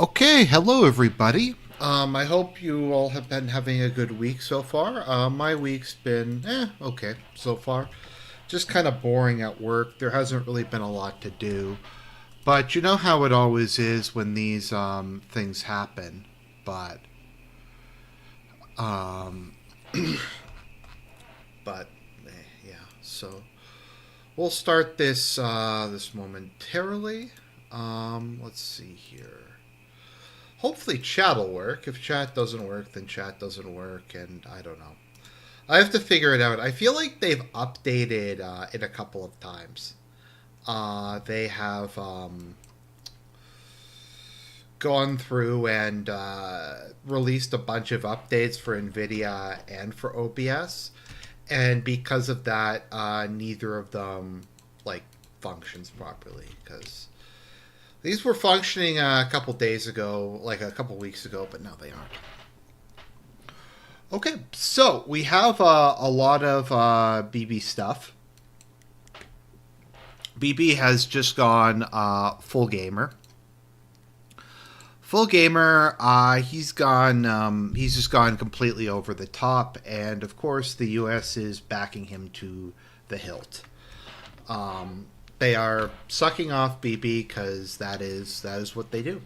Okay, hello everybody. I hope you all have been having a good week so far. My week's been okay so far. Just kind of boring at work. There hasn't really been a lot to do, but you know how it always is when these things happen. But um, but yeah. So we'll start this momentarily. Let's see here. Hopefully chat will work. If chat doesn't work, then chat doesn't work, and I don't know. I have to figure it out. I feel like they've updated it a couple of times. They have gone through and released a bunch of updates for NVIDIA and for OBS, and because of that, neither of them like functions properly because these were functioning a couple days ago, like a couple weeks ago, but now they aren't. Okay, so we have a lot of Bibi stuff. Bibi has just gone full gamer. Full gamer, he's gone. He's just gone completely over the top, and of course, the U.S. is backing him to the hilt. They are sucking off Bibi because that is what they do,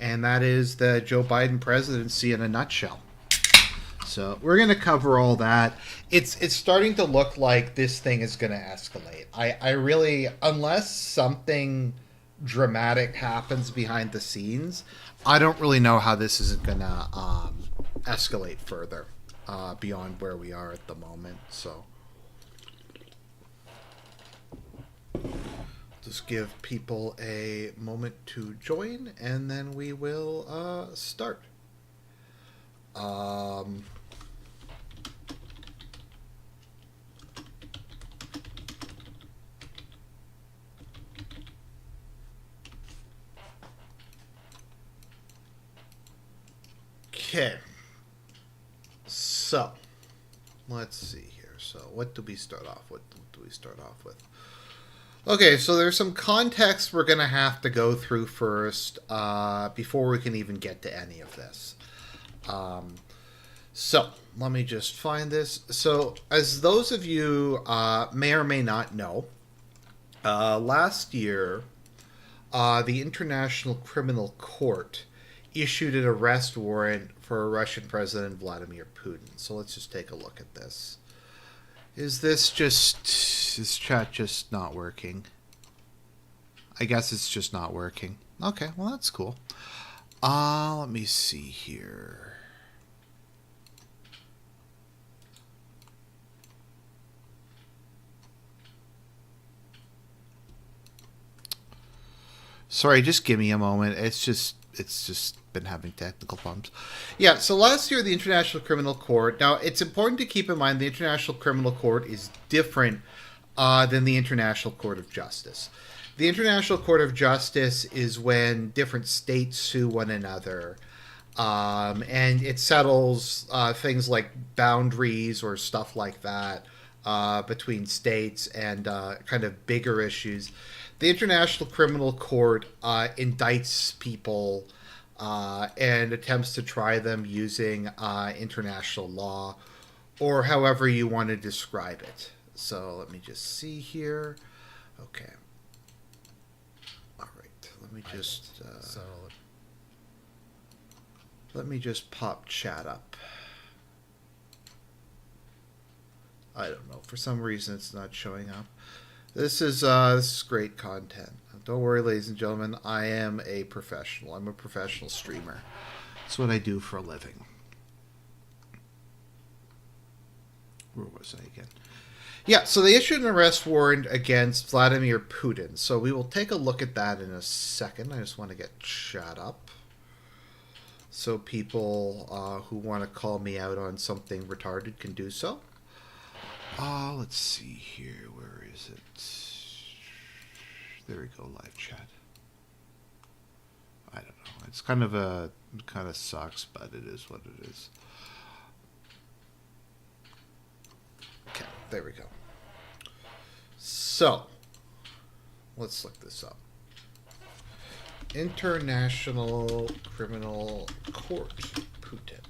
and that is the Joe Biden presidency in a nutshell. So we're going to cover all that. It's starting to look like this thing is going to escalate. I really, unless something dramatic happens behind the scenes, I don't really know how this is going to escalate further beyond where we are at the moment. So just give people a moment to join, and then we will start. Okay. So, let's see here. So, what do we start off with? Okay, so there's some context we're going to have to go through first before we can even get to any of this. So, let me just find this. So, as those of you may or may not know, last year, the International Criminal Court issued an arrest warrant for Russian President Vladimir Putin. So let's just take a look at this. Is chat just not working? I guess it's just not working. Okay, well that's cool. Let me see here. Sorry, just give me a moment. It's just been having technical problems. Yeah, so last year the International Criminal Court. Now it's important to keep in mind the International Criminal Court is different than the International Court of Justice. The International Court of Justice is when different states sue one another, and it settles things like boundaries or stuff like that between states and kind of bigger issues. The International Criminal Court indicts people and attempts to try them using international law or however you want to describe it. So let me just see here. Okay. All right. Let me just pop chat up. I don't know. For some reason, it's not showing up. This is great content. Don't worry, ladies and gentlemen. I am a professional. I'm a professional streamer. That's what I do for a living. Where was I again? Yeah, so they issued an arrest warrant against Vladimir Putin. So we will take a look at that in a second. I just want to get chat up. So people who want to call me out on something retarded can do so. Let's see here. Where is it? There we go, live chat. I don't know. It's kind of sucks, but it is what it is. Okay, there we go. So, let's look this up. International Criminal Court. Putin.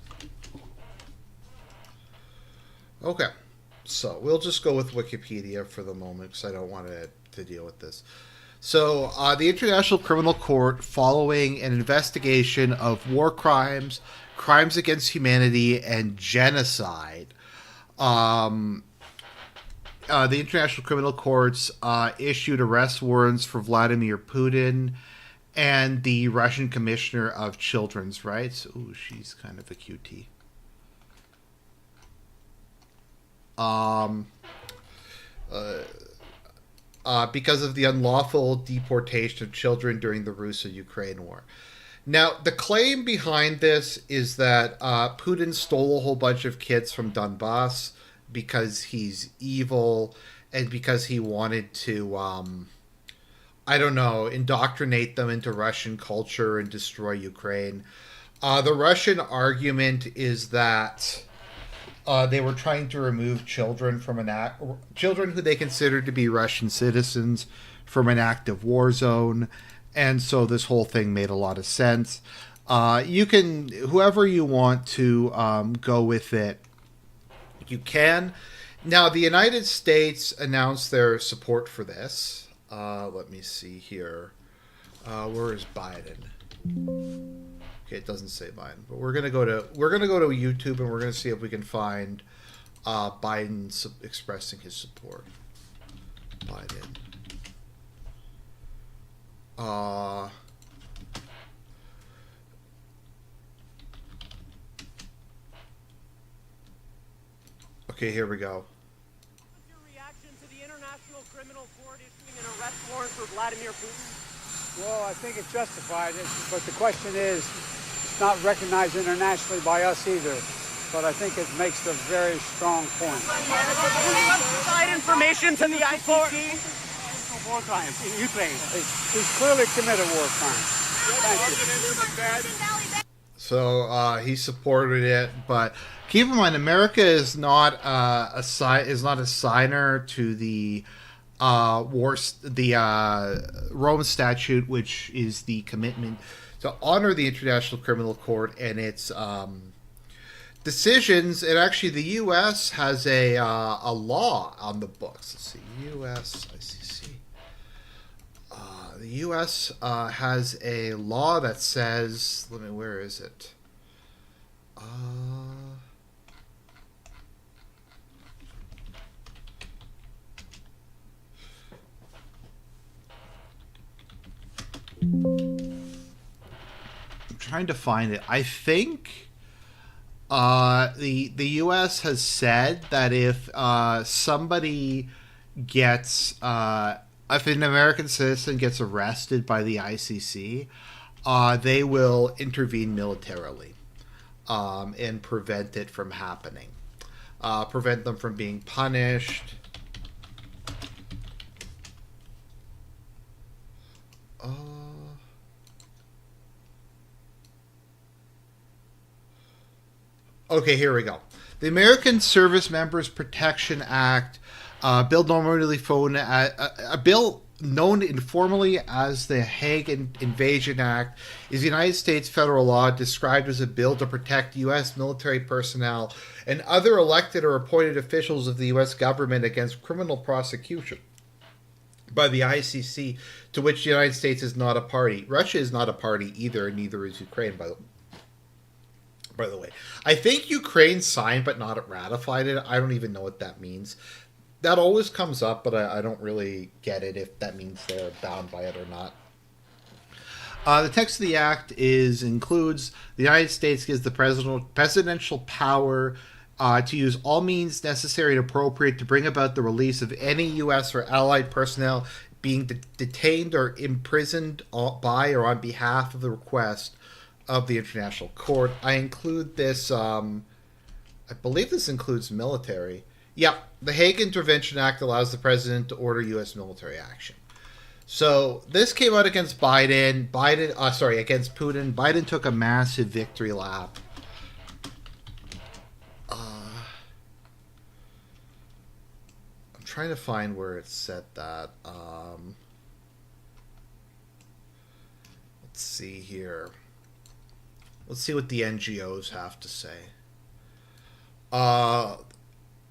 Okay. So we'll just go with Wikipedia for the moment because I don't want to deal with this. So, the International Criminal Court, following an investigation of war crimes, crimes against humanity, and genocide, the International Criminal Courts issued arrest warrants for Vladimir Putin and the Russian Commissioner of Children's Rights. Ooh, she's kind of a cutie. Because of the unlawful deportation of children during the Russo-Ukraine war. Now, the claim behind this is that Putin stole a whole bunch of kids from Donbass because he's evil and because he wanted to, indoctrinate them into Russian culture and destroy Ukraine. The Russian argument is that they were trying to remove children from children who they considered to be Russian citizens from an active war zone, and so this whole thing made a lot of sense. You can, whoever you want to go with it, you can. Now, the United States announced their support for this. Let me see here. Where is Biden? Okay, it doesn't say Biden, but we're gonna go to YouTube and we're gonna see if we can find Biden expressing his support. Biden. Okay, here we go. What's your reaction to the International Criminal Court issuing an arrest warrant for Vladimir Putin? Well, I think it's justified, but the question is, it's not recognized internationally by us either. But I think it makes a very strong point. Provide information to the ICC for war crimes in Ukraine. He's clearly committed war crimes. Thank you. So he supported it, but keep in mind, America is not a signer to the Rome Statute, which is the commitment to honor the International Criminal Court and its decisions. And actually, the U.S. has a law on the books. Let's see, U.S. ICC. The U.S. Has a law that says, where is it? I'm trying to find it. I think the U.S. has said that if somebody gets if an American citizen gets arrested by the ICC, they will intervene militarily and prevent it from happening, prevent them from being punished. Okay, here we go. The American Service Members Protection Act, bill known informally as the Hague Invasion Act, is the United States federal law described as a bill to protect U.S. military personnel and other elected or appointed officials of the U.S. government against criminal prosecution by the ICC, to which the United States is not a party. Russia is not a party either, and neither is Ukraine, by the way. I think Ukraine signed but not ratified it. I don't even know what that means. That always comes up, but I don't really get it if that means they're bound by it or not. The text of the act includes the United States gives the presidential power to use all means necessary and appropriate to bring about the release of any U.S. or allied personnel being detained or imprisoned by or on behalf of the request of the International Court. I include this, I believe this includes military. Yep, the Hague Intervention Act allows the president to order U.S. military action. So this came out against Biden. Against Putin. Biden took a massive victory lap. I'm trying to find where it said that. Let's Let's see here. Let's see what the NGOs have to say.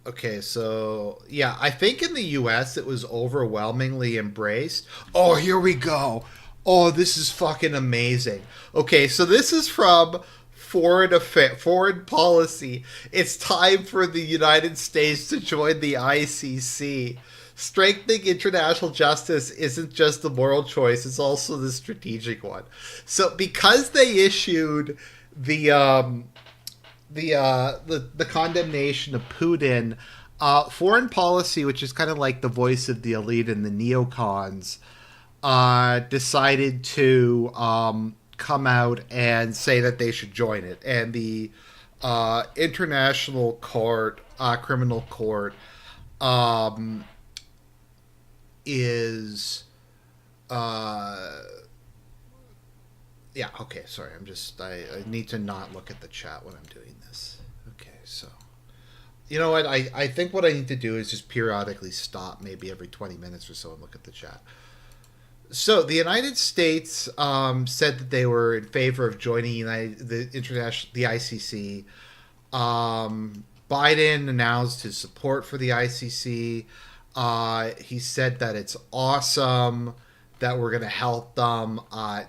Okay, so yeah, I think in the US it was overwhelmingly embraced. Oh, here we go. Oh, this is fucking amazing. Okay, so this is from foreign policy. It's time for the United States to join the ICC. Strengthening international justice isn't just the moral choice, it's also the strategic one. So because they issued the condemnation of Putin, foreign policy, which is kind of like the voice of the elite and the neocons, decided to come out and say that they should join it. And the International Court, Criminal Court, is yeah, okay, sorry, I need to not look at the chat when I'm doing this. Okay, so you know what, I think what I need to do is just periodically stop maybe every 20 minutes or so and look at the chat. So the United States said that they were in favor of joining the ICC. Biden announced his support for the ICC. He said that it's awesome that we're going to help them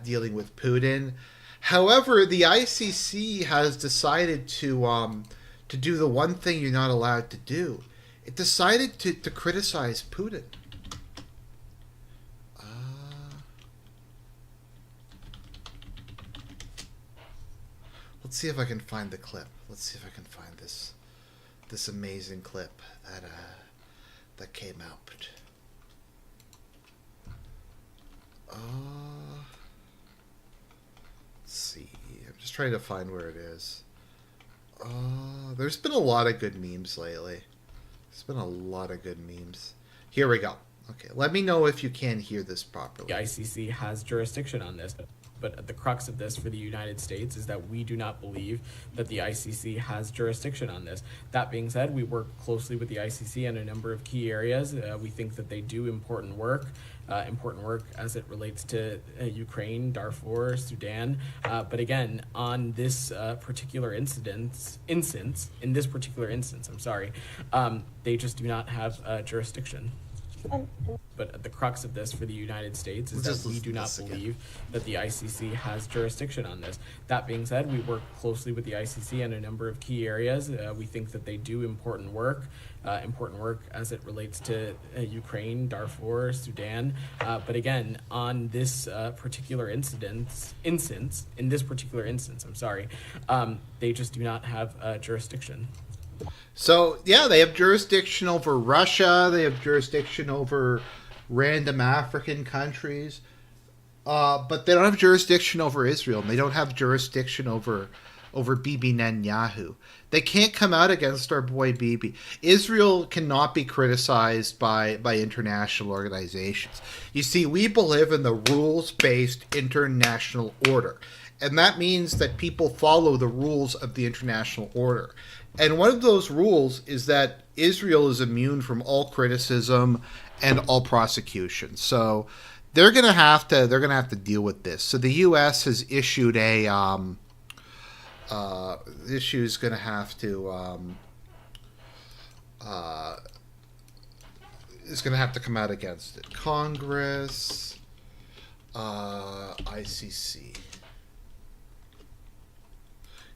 dealing with Putin. However, the ICC has decided to do the one thing you're not allowed to do. It decided to criticize Putin. Let's see if I can find the clip. Let's see if I can find this amazing clip that came out. Let's see. I'm just trying to find where it is. There's been a lot of good memes lately. There's been a lot of good memes. Here we go. Okay, let me know if you can hear this properly. The ICC has jurisdiction on this. But the crux of this for the United States is that we do not believe that the ICC has jurisdiction on this. That being said, we work closely with the ICC in a number of key areas. We think that they do important work as it relates to Ukraine, Darfur, Sudan. But again, on this particular instance, they just do not have jurisdiction. But the crux of this for the United States is that we do not believe that the ICC has jurisdiction on this. That being said, we work closely with the ICC in a number of key areas. We think that they do important work as it relates to Ukraine, Darfur, Sudan. But again, on this particular instance, they just do not have jurisdiction. So, yeah, they have jurisdiction over Russia. They have jurisdiction over random African countries. But they don't have jurisdiction over Israel. And they don't have jurisdiction over Bibi Netanyahu. They can't come out against our boy Bibi. Israel cannot be criticized by international organizations. You see, we believe in the rules-based international order. And that means that people follow the rules of the international order. And one of those rules is that Israel is immune from all criticism and all prosecution. So they're going to have to deal with this. So the U.S. has issued a issue is going to have to come out against it. Congress, ICC.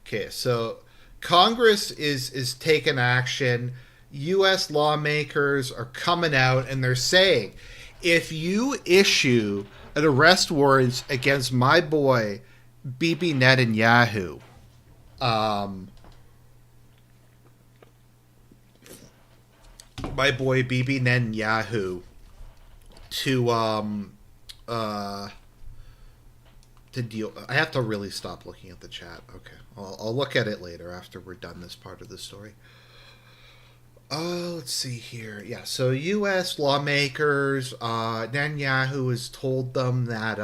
Okay, so Congress is taking action. U.S. lawmakers are coming out and they're saying, if you issue an arrest warrant against my boy Bibi Netanyahu, to deal. I have to really stop looking at the chat. Okay, I'll look at it later after we're done this part of the story. Let's see here. Yeah, so U.S. lawmakers, Netanyahu has told them that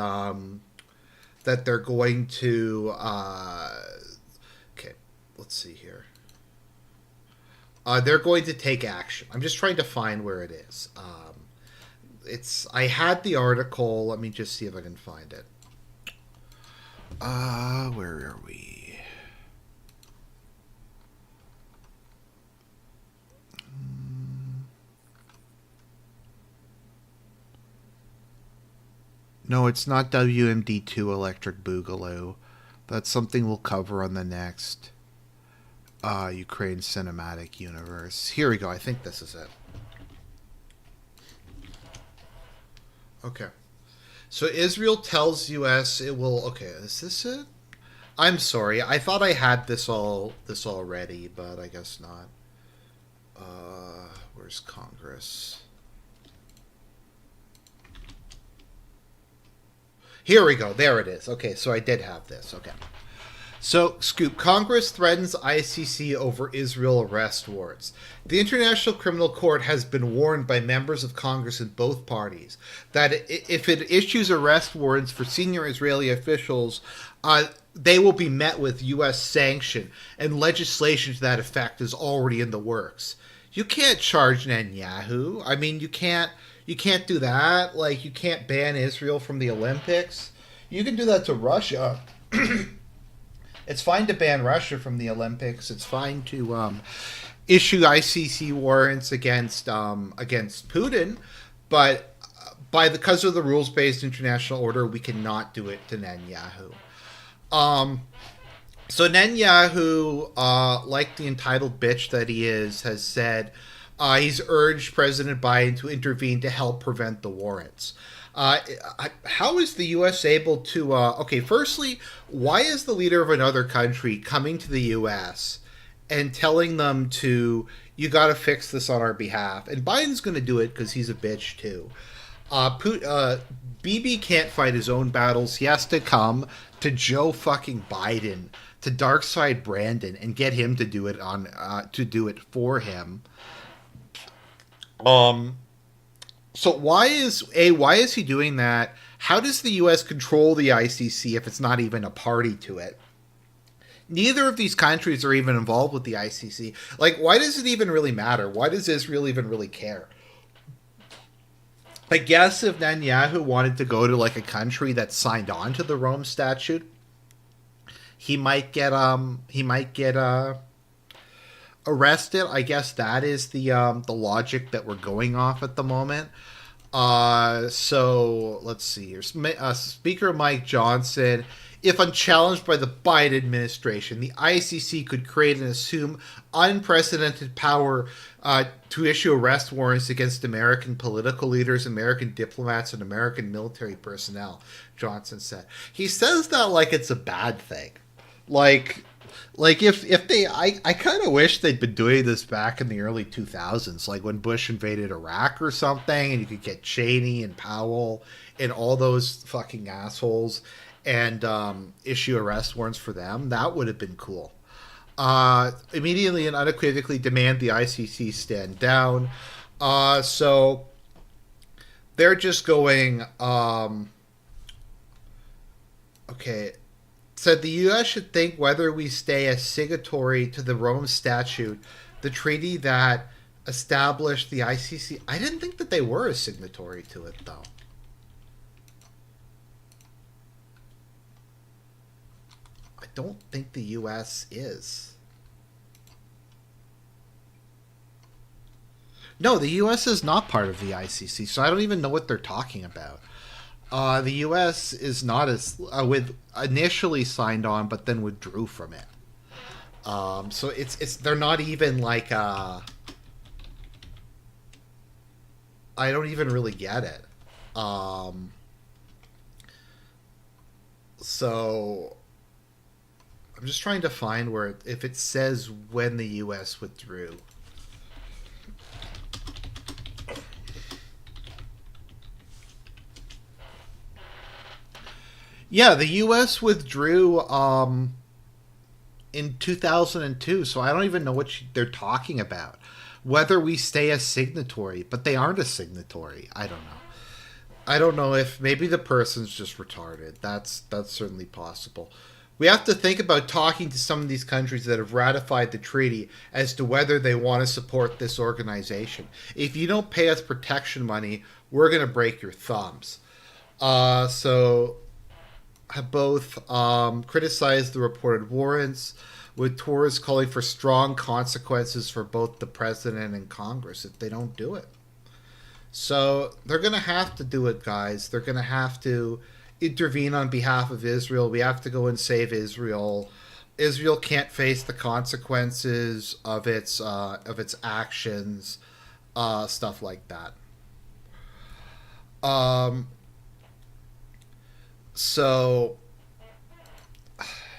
that they're going to. Okay, let's see here. They're going to take action. I'm just trying to find where it is. I had the article. Let me just see if I can find it. Where are we? No, it's not WMD2 Electric Boogaloo. That's something we'll cover on the next Ukraine Cinematic Universe. Here we go. I think this is it. Okay. So Israel tells U.S. it will... Okay, is this it? I'm sorry. I thought I had this already, but I guess not. Where's Congress? Here we go. There it is. Okay, so I did have this. Okay. So, Scoop. Congress threatens ICC over Israel arrest warrants. The International Criminal Court has been warned by members of Congress in both parties that if it issues arrest warrants for senior Israeli officials, they will be met with U.S. sanction, and legislation to that effect is already in the works. You can't charge Netanyahu. I mean, you can't do that. Like, you can't ban Israel from the Olympics. You can do that to Russia. It's fine to ban Russia from the Olympics. It's fine to issue ICC warrants against Putin, but because of the rules-based international order, we cannot do it to Netanyahu. So Netanyahu, like the entitled bitch that he is, has said he's urged President Biden to intervene to help prevent the warrants. How is the U.S. able to... okay, firstly, why is the leader of another country coming to the U.S. and telling them you got to fix this on our behalf? And Biden's going to do it because he's a bitch, too. Bibi can't fight his own battles. He has to come to Joe fucking Biden, to Darkside Brandon, and get him to do it for him. So why is he doing that? How does the U.S. control the ICC if it's not even a party to it? Neither of these countries are even involved with the ICC. Like, why does it even really matter? Why does Israel even really care? I guess if Netanyahu wanted to go to like a country that signed on to the Rome Statute, he might get arrested. I guess that is the logic that we're going off at the moment. So let's see here. Speaker Mike Johnson, if unchallenged by the Biden administration, the ICC could create and assume unprecedented power to issue arrest warrants against American political leaders, American diplomats, and American military personnel, Johnson said. He says that like it's a bad thing. Like if they, I kind of wish they'd been doing this back in the early 2000s, like when Bush invaded Iraq or something, and you could get Cheney and Powell and all those fucking assholes and issue arrest warrants for them. That would have been cool. Immediately and unequivocally demand the ICC stand down. So they're just going, okay. Said the U.S. should think whether we stay a signatory to the Rome Statute, the treaty that established the ICC. I didn't think that they were a signatory to it, though. I don't think the U.S. is. No, the U.S. is not part of the ICC, so I don't even know what they're talking about. The U.S. is not as initially signed on, but then withdrew from it. So it's they're not even like I don't even really get it. So I'm just trying to find where if it says when the U.S. withdrew. Yeah, the U.S. withdrew in 2002, so I don't even know what they're talking about. Whether we stay a signatory, but they aren't a signatory. I don't know. I don't know if maybe the person's just retarded. That's certainly possible. We have to think about talking to some of these countries that have ratified the treaty as to whether they want to support this organization. If you don't pay us protection money, we're going to break your thumbs. So... have both criticized the reported warrants, with Tories calling for strong consequences for both the president and Congress if they don't do it. So they're going to have to do it, guys. They're going to have to intervene on behalf of Israel. We have to go and save Israel. Israel can't face the consequences of its actions, stuff like that. So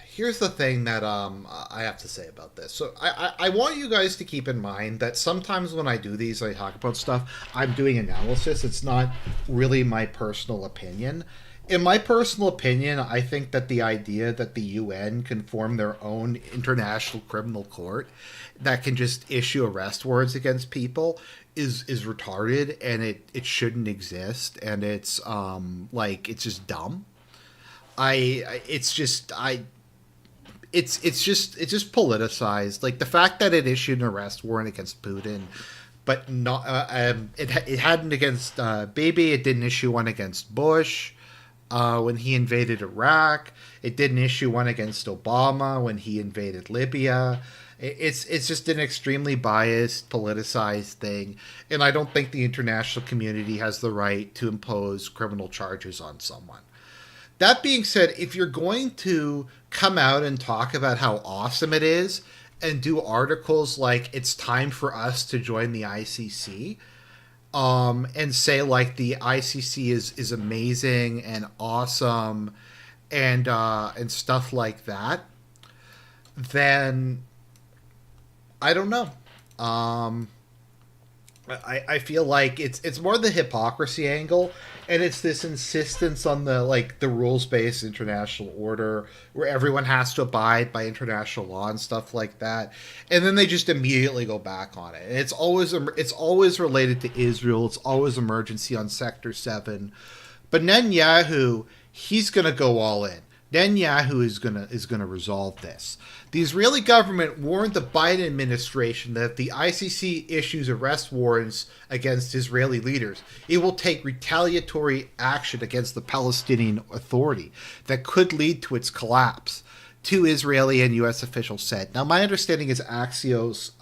here's the thing that I have to say about this. So I want you guys to keep in mind that sometimes when I do these, I talk about stuff, I'm doing analysis. It's not really my personal opinion. In my personal opinion, I think that the idea that the UN can form their own international criminal court that can just issue arrest warrants against people is retarded, and it shouldn't exist, and it's it's just dumb. It's just politicized. Like the fact that it issued an arrest warrant against Putin, but not it hadn't against Bibi. It didn't issue one against Bush when he invaded Iraq. It didn't issue one against Obama when he invaded Libya. It's just an extremely biased, politicized thing, and I don't think the international community has the right to impose criminal charges on someone. That being said, if you're going to come out and talk about how awesome it is and do articles like it's time for us to join the ICC, and say like the ICC is amazing and awesome and stuff like that, then I don't know. I feel like it's more the hypocrisy angle, and it's this insistence on the rules-based international order where everyone has to abide by international law and stuff like that, and then they just immediately go back on it. And it's always related to Israel. It's always emergency on Sector 7. But Netanyahu, he's gonna go all in. Netanyahu is gonna resolve this. The Israeli government warned the Biden administration that if the ICC issues arrest warrants against Israeli leaders, it will take retaliatory action against the Palestinian Authority that could lead to its collapse. Two Israeli and U.S. officials said. Now, my understanding is Axios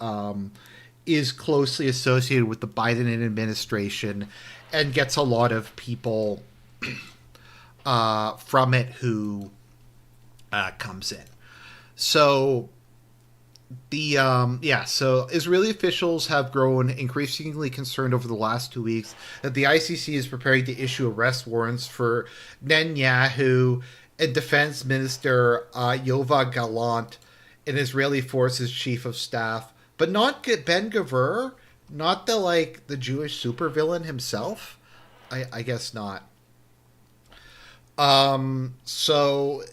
is closely associated with the Biden administration and gets a lot of people from it who comes in. So so Israeli officials have grown increasingly concerned over the last 2 weeks that the ICC is preparing to issue arrest warrants for Netanyahu and Defense Minister Yoav Gallant, an Israeli forces chief of staff, but not Ben Gvir, not the Jewish supervillain himself. I guess not. So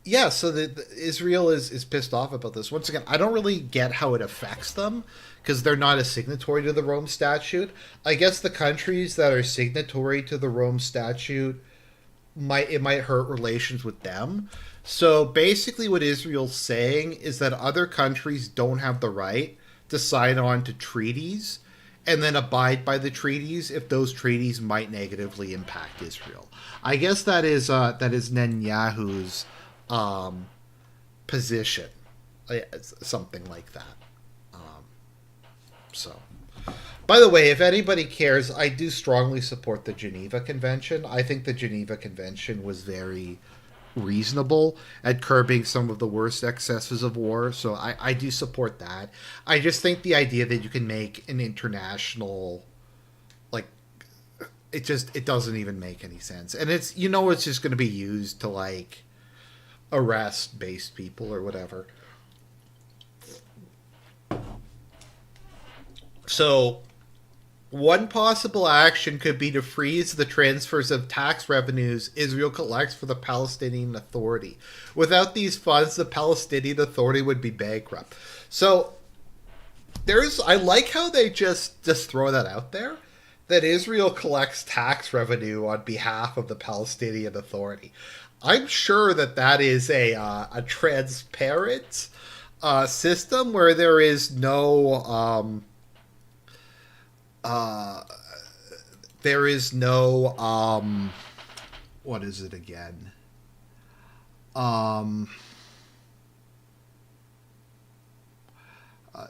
Israel is pissed off about this. Once again, I don't really get how it affects them because they're not a signatory to the Rome Statute. I guess the countries that are signatory to the Rome Statute might hurt relations with them. So basically what Israel's saying is that other countries don't have the right to sign on to treaties and then abide by the treaties if those treaties might negatively impact Israel. I guess that is Netanyahu's position, something like that. By the way, if anybody cares, I do strongly support the Geneva Convention. I think the Geneva Convention was very reasonable at curbing some of the worst excesses of war, so I do support that. I just think the idea that you can make an international, it doesn't even make any sense, and it's just going to be used to arrest based people or whatever. So one possible action could be to freeze the transfers of tax revenues Israel collects for the Palestinian Authority. Without these funds, the Palestinian Authority would be bankrupt. So I like how they just throw that out there, that Israel collects tax revenue on behalf of the Palestinian Authority. I'm sure that is a transparent system where there is no what is it again? Um,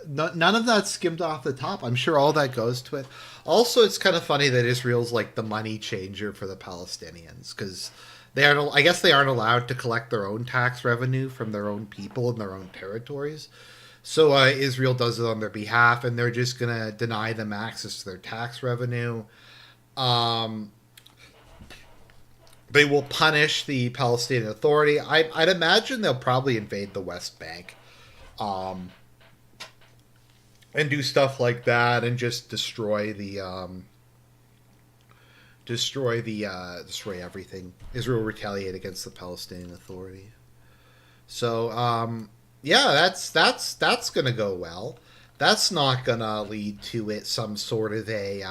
none of that skimmed off the top. I'm sure all that goes to it. Also, it's kind of funny that Israel's like the money changer for the Palestinians because they aren't. I guess they aren't allowed to collect their own tax revenue from their own people in their own territories. So Israel does it on their behalf, and they're just gonna deny them access to their tax revenue. Um, they will punish the Palestinian Authority. I'd imagine they'll probably invade the West Bank. And do stuff like that, and just destroy everything. Israel retaliate against the Palestinian Authority. So yeah, that's gonna go well. That's not gonna lead to it some sort of a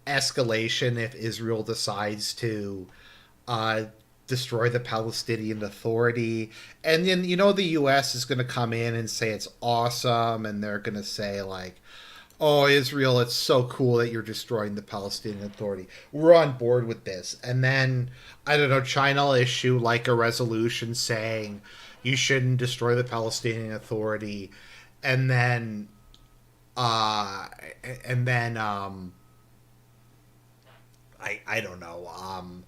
escalation if Israel decides to uh, destroy the Palestinian Authority. And then, the U.S. is going to come in and say it's awesome, and they're going to say, like, oh, Israel, it's so cool that you're destroying the Palestinian Authority. We're on board with this. And then, I don't know, China will issue, like, a resolution saying you shouldn't destroy the Palestinian Authority. And then, I don't know,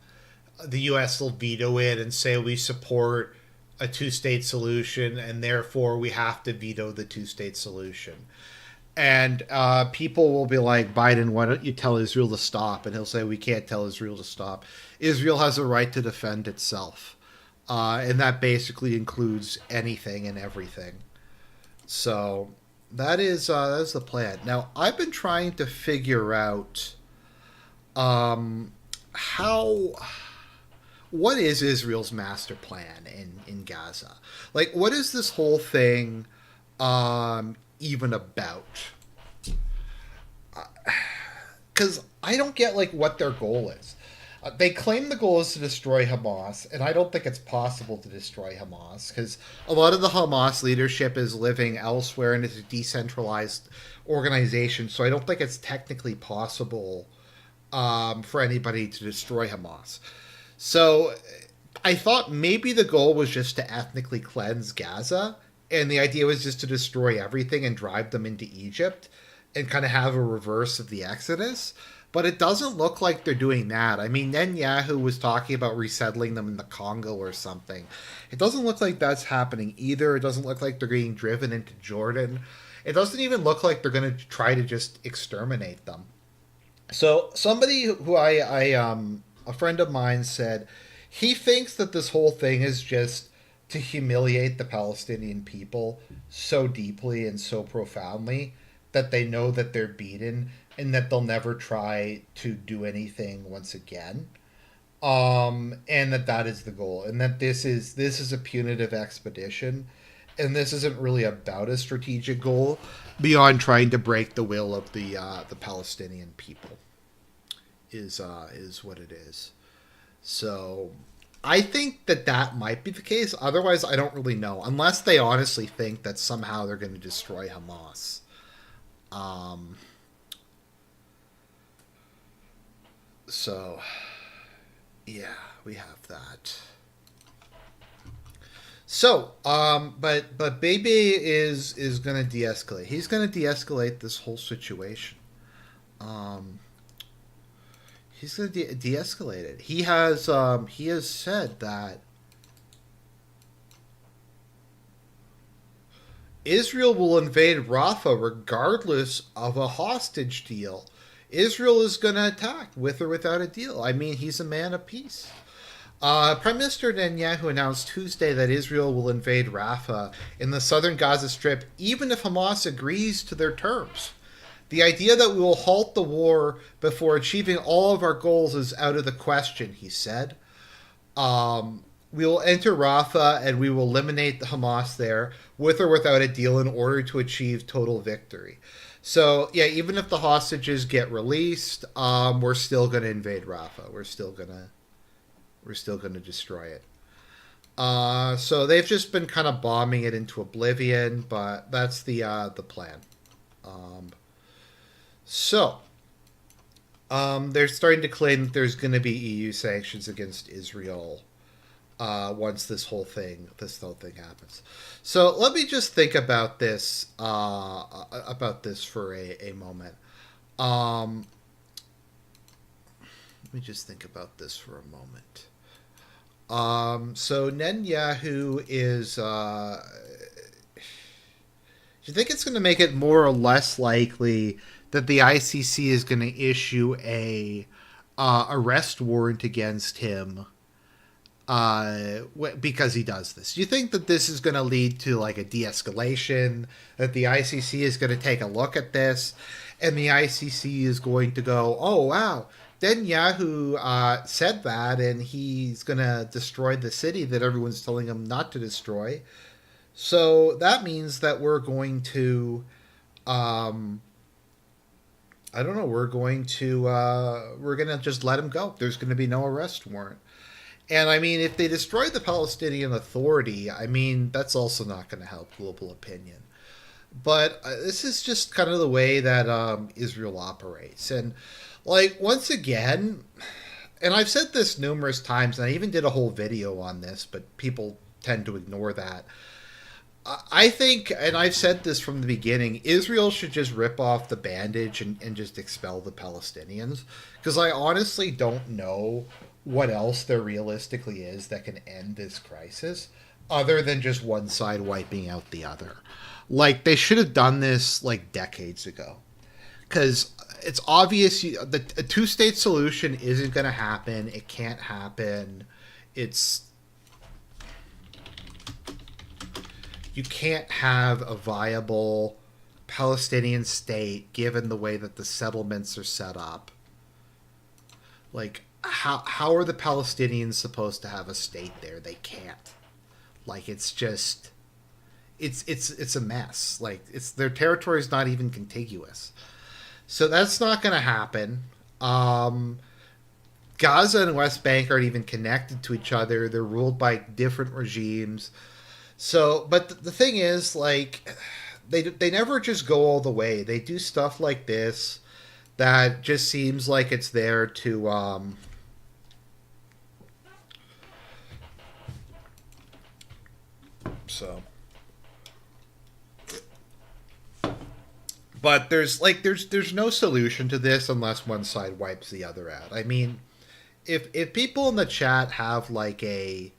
the U.S. will veto it and say we support a two-state solution, and therefore we have to veto the two-state solution. And people will be like, Biden, why don't you tell Israel to stop? And he'll say, we can't tell Israel to stop. Israel has a right to defend itself. And that basically includes anything and everything. So that's the plan. Now, I've been trying to figure out what is Israel's master plan in Gaza? Like, what is this whole thing even about? Because I don't get, like, what their goal is. They claim the goal is to destroy Hamas, and I don't think it's possible to destroy Hamas, because a lot of the Hamas leadership is living elsewhere, and it's a decentralized organization, so I don't think it's technically possible for anybody to destroy Hamas. So I thought maybe the goal was just to ethnically cleanse Gaza, and the idea was just to destroy everything and drive them into Egypt and kind of have a reverse of the Exodus. But it doesn't look like they're doing that. I mean, Netanyahu was talking about resettling them in the Congo or something. It doesn't look like that's happening either. It doesn't look like they're getting driven into Jordan. It doesn't even look like they're going to try to just exterminate them. So somebody who a friend of mine said he thinks that this whole thing is just to humiliate the Palestinian people so deeply and so profoundly that they know that they're beaten and that they'll never try to do anything once again. And that is the goal, and that this is a punitive expedition, and this isn't really about a strategic goal beyond trying to break the will of the Palestinian people. Is what it is. So I think that might be the case. Otherwise, I don't really know. Unless they honestly think that somehow they're going to destroy Hamas. So, yeah, we have that. So, but Bibi is going to de-escalate. He's going to de-escalate this whole situation. He's going to de-escalate it. He has said that Israel will invade Rafah regardless of a hostage deal. Israel is going to attack with or without a deal. I mean, he's a man of peace. Prime Minister Netanyahu announced Tuesday that Israel will invade Rafah in the southern Gaza Strip even if Hamas agrees to their terms. The idea that we will halt the war before achieving all of our goals is out of the question, he said. We will enter Rafah and we will eliminate the Hamas there with or without a deal in order to achieve total victory. So, yeah, even if the hostages get released, we're still going to invade Rafah. We're still going to destroy it. So they've just been kind of bombing it into oblivion, but that's the plan. So, they're starting to claim that there's going to be EU sanctions against Israel once this whole thing happens. So let me just think about this for a moment. Let me just think about this for a moment. So Netanyahu is. Do you think it's going to make it more or less likely that the ICC is going to issue a arrest warrant against him because he does this? Do you think that this is going to lead to like a de-escalation, that the ICC is going to take a look at this, and the ICC is going to go, oh, wow, Netanyahu said that, and he's going to destroy the city that everyone's telling him not to destroy. So that means that we're going to, I don't know, we're going to just let him go. There's going to be no arrest warrant. And I mean, if they destroy the Palestinian Authority, I mean, that's also not going to help global opinion. But this is just kind of the way that Israel operates. And like, once again, and I've said this numerous times, and I even did a whole video on this, but people tend to ignore that. I think, and I've said this from the beginning, Israel should just rip off the bandage and just expel the Palestinians. Because I honestly don't know what else there realistically is that can end this crisis other than just one side wiping out the other. Like, they should have done this like decades ago. Because it's obvious a two-state solution isn't going to happen. It can't happen. You can't have a viable Palestinian state given the way that the settlements are set up. Like, how are the Palestinians supposed to have a state there? They can't. Like, it's just, it's a mess. Like, their territory is not even contiguous. So that's not going to happen. Gaza and West Bank aren't even connected to each other. They're ruled by different regimes. So, but the thing is, like, they never just go all the way. They do stuff like this that just seems like it's there to, so. But there's no solution to this unless one side wipes the other out. I mean, if people in the chat have like a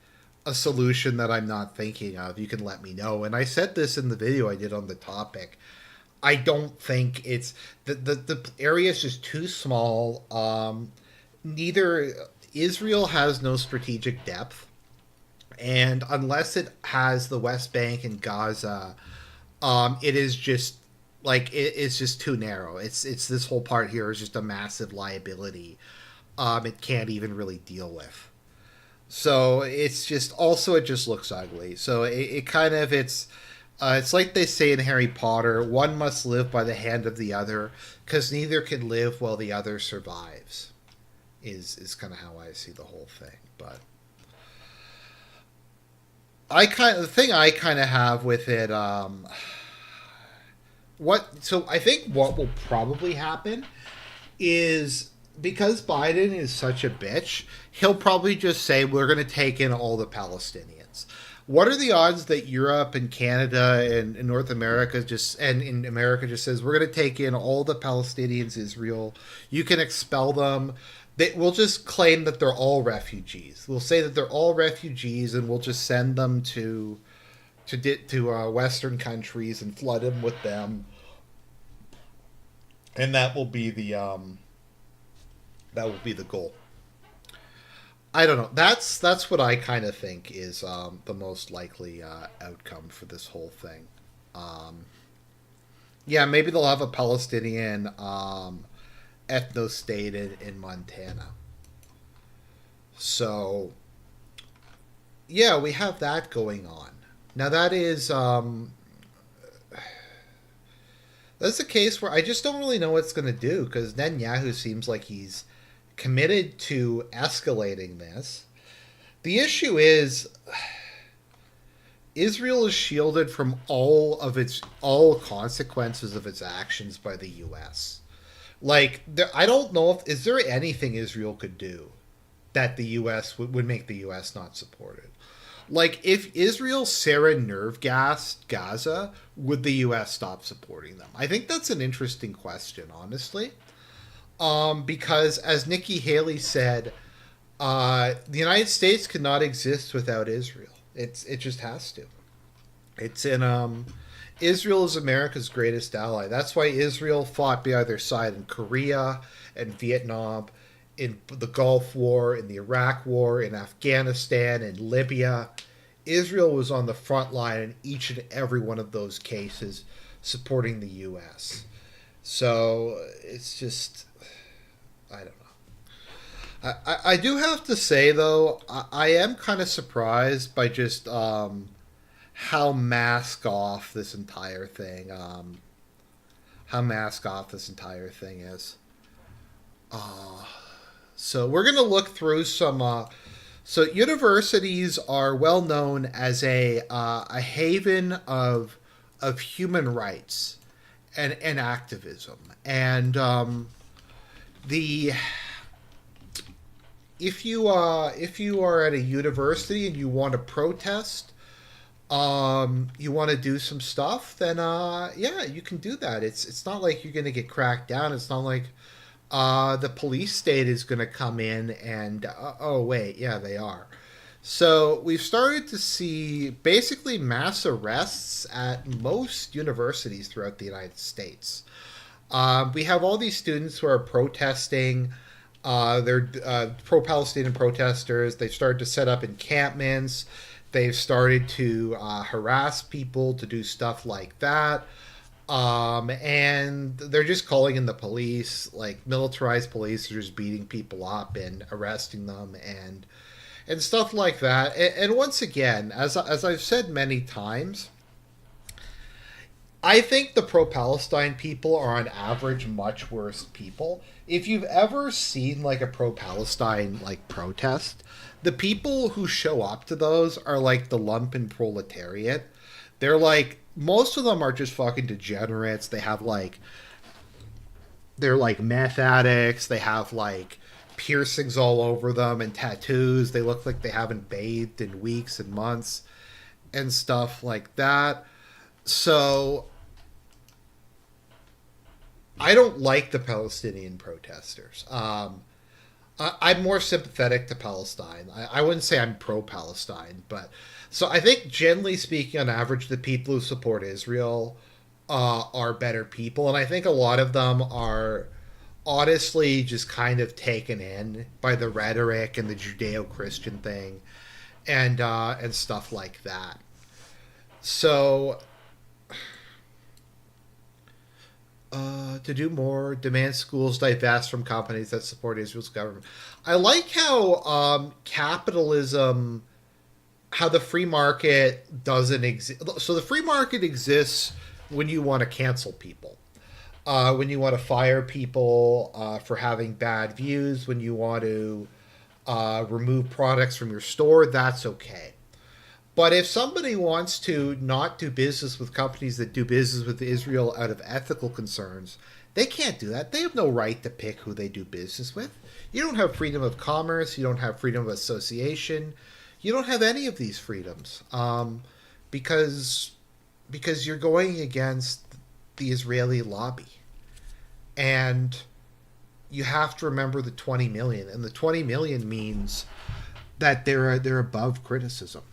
solution that I'm not thinking of, you can let me know. And I said this in the video I did on the topic. I don't think it's the area is just too small. Neither Israel has no strategic depth, and unless it has the West Bank and Gaza, it is just like it's just too narrow. It's this whole part here is just a massive liability. It can't even really deal with. So it's just also it just looks ugly. So it's like they say in Harry Potter, one must live by the hand of the other because neither can live while the other survives. Is kind of how I see the whole thing. But the thing I kind of have with it, so I think what will probably happen is, because Biden is such a bitch, he'll probably just say, we're going to take in all the Palestinians. What are the odds that Europe and Canada and North America and in America just says, we're going to take in all the Palestinians, Israel, you can expel them. We'll just claim that they're all refugees. We'll say that they're all refugees and we'll just send them to Western countries and flood them with them. And that will be the goal. I don't know. That's what I kind of think is the most likely outcome for this whole thing. Yeah, maybe they'll have a Palestinian ethno-state in Montana. So, yeah, we have that going on. Now that is that's a case where I just don't really know what it's going to do, because Netanyahu seems like he's committed to escalating this. The issue is Israel is shielded from all consequences of its actions by the U.S. Like, I don't know is there anything Israel could do that the U.S. would make the U.S. not support it. Like, if Israel sarin nerve gassed Gaza, would the U.S. stop supporting them? I think that's an interesting question, honestly. Because, as Nikki Haley said, the United States cannot exist without Israel. It just has to. It's in Israel is America's greatest ally. That's why Israel fought by their side in Korea and Vietnam, in the Gulf War, in the Iraq War, in Afghanistan, in Libya. Israel was on the front line in each and every one of those cases, supporting the U.S. So it's just, I don't know. I do have to say, though, I am kind of surprised by just how mask off this entire thing is. So we're going to look through some. So universities are well known as a haven of human rights and activism, and if you are at a university and you want to protest, you want to do some stuff, then yeah, you can do that. It's not like you're going to get cracked down. It's not like the police state is going to come in and oh wait, yeah, they are. So we've started to see basically mass arrests at most universities throughout the United States. We have all these students who are protesting. They're pro-Palestinian protesters. They've started to set up encampments. They've started to harass people, to do stuff like that. And they're just calling in the police, like militarized police are just beating people up and arresting them and stuff like that. And once again, as I've said many times, I think the pro-Palestine people are on average much worse people. If you've ever seen like a pro-Palestine like protest, the people who show up to those are like the lumpen proletariat. They're like, most of them are just fucking degenerates. They have like, they're like meth addicts. They have like piercings all over them and tattoos. They look like they haven't bathed in weeks and months and stuff like that. So I don't like the Palestinian protesters. I'm more sympathetic to Palestine. I wouldn't say I'm pro-Palestine, but so I think generally speaking, on average, the people who support Israel are better people, and I think a lot of them are honestly just kind of taken in by the rhetoric and the Judeo-Christian thing, and stuff like that. So to do more, demand schools divest from companies that support Israel's government. I like how capitalism, how the free market doesn't exist. So the free market exists when you want to cancel people, when you want to fire people for having bad views, when you want to remove products from your store, that's okay. But if somebody wants to not do business with companies that do business with Israel out of ethical concerns, they can't do that. They have no right to pick who they do business with. You don't have freedom of commerce. You don't have freedom of association. You don't have any of these freedoms because you're going against the Israeli lobby. And you have to remember the 20 million. And the 20 million means that they're above criticism.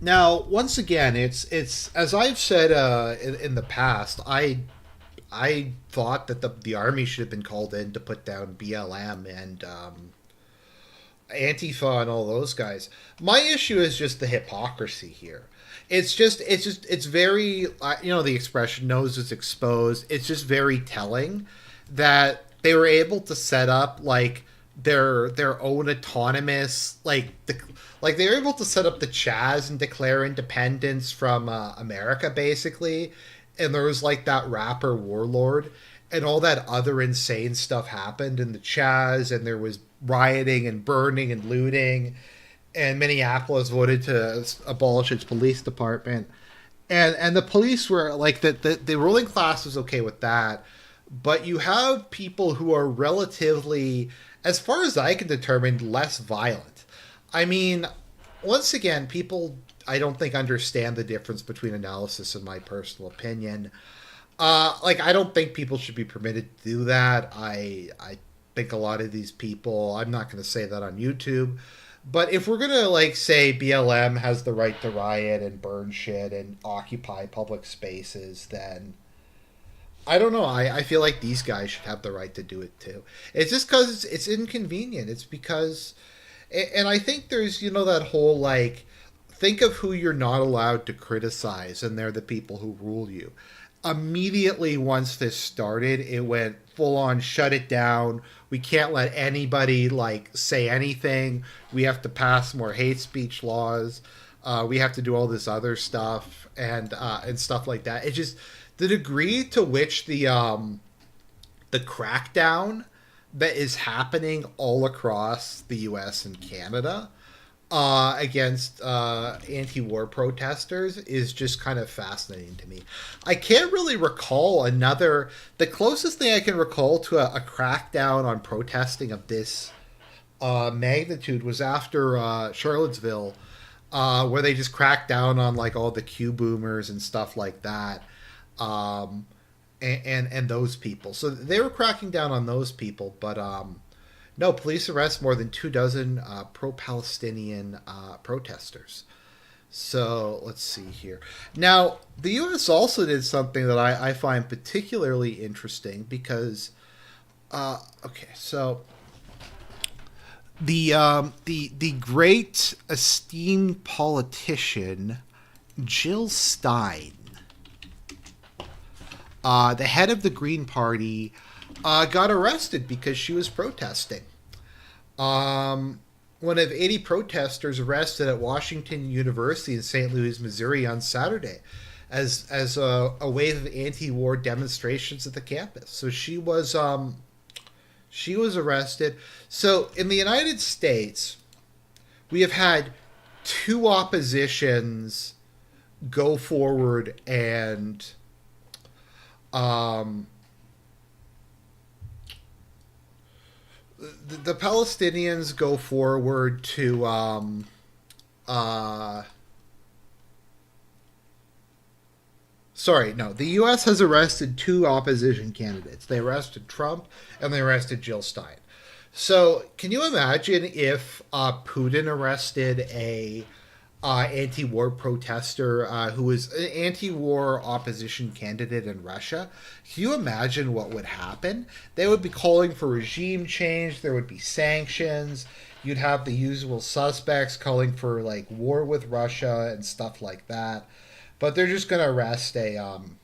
Now, once again, it's as I've said in the past, I thought that the army should have been called in to put down BLM and Antifa and all those guys. My issue is just the hypocrisy here. It's very, the expression "nose is exposed." It's just very telling that they were able to set up like their own autonomous they were able to set up the Chaz and declare independence from America, basically. And there was like that rapper Warlord and all that other insane stuff happened in the Chaz, and there was rioting and burning and looting, and Minneapolis voted to abolish its police department. And the police were like, the ruling class was okay with that. But you have people who are relatively as far as I can determine, less violent. I mean, once again, people I don't think understand the difference between analysis and my personal opinion. I don't think people should be permitted to do that. I think a lot of these people, I'm not going to say that on YouTube, but if we're going to, like, say BLM has the right to riot and burn shit and occupy public spaces, then I don't know. I feel like these guys should have the right to do it too. It's just because it's inconvenient. It's because, and I think there's, that whole, like, think of who you're not allowed to criticize, and they're the people who rule you. Immediately once this started, it went full on, shut it down. We can't let anybody, like, say anything. We have to pass more hate speech laws. We have to do all this other stuff and stuff like that. It's just the degree to which the crackdown that is happening all across the U.S. and Canada against anti-war protesters is just kind of fascinating to me. I can't really recall the closest thing I can recall to a crackdown on protesting of this magnitude was after Charlottesville, where they just cracked down on, like, all the Q boomers and stuff like that. And those people. So they were cracking down on those people, but no, police arrest more than 24 pro-Palestinian protesters. So let's see here. Now, the U.S. also did something that I find particularly interesting because, so the great esteemed politician Jill Stein, the head of the Green Party, got arrested because she was protesting. One of 80 protesters arrested at Washington University in St. Louis, Missouri on Saturday as a wave of anti-war demonstrations at the campus. So she was arrested. So in the United States, we have had two oppositions go forward and the Palestinians go forward to the U.S. has arrested two opposition candidates. They arrested Trump and they arrested Jill Stein. So can you imagine if Putin arrested a anti-war protester who was an anti-war opposition candidate in Russia? Can you imagine what would happen? They would be calling for regime change. There would be sanctions. You'd have the usual suspects calling for, like, war with Russia and stuff like that. But they're just going to arrest an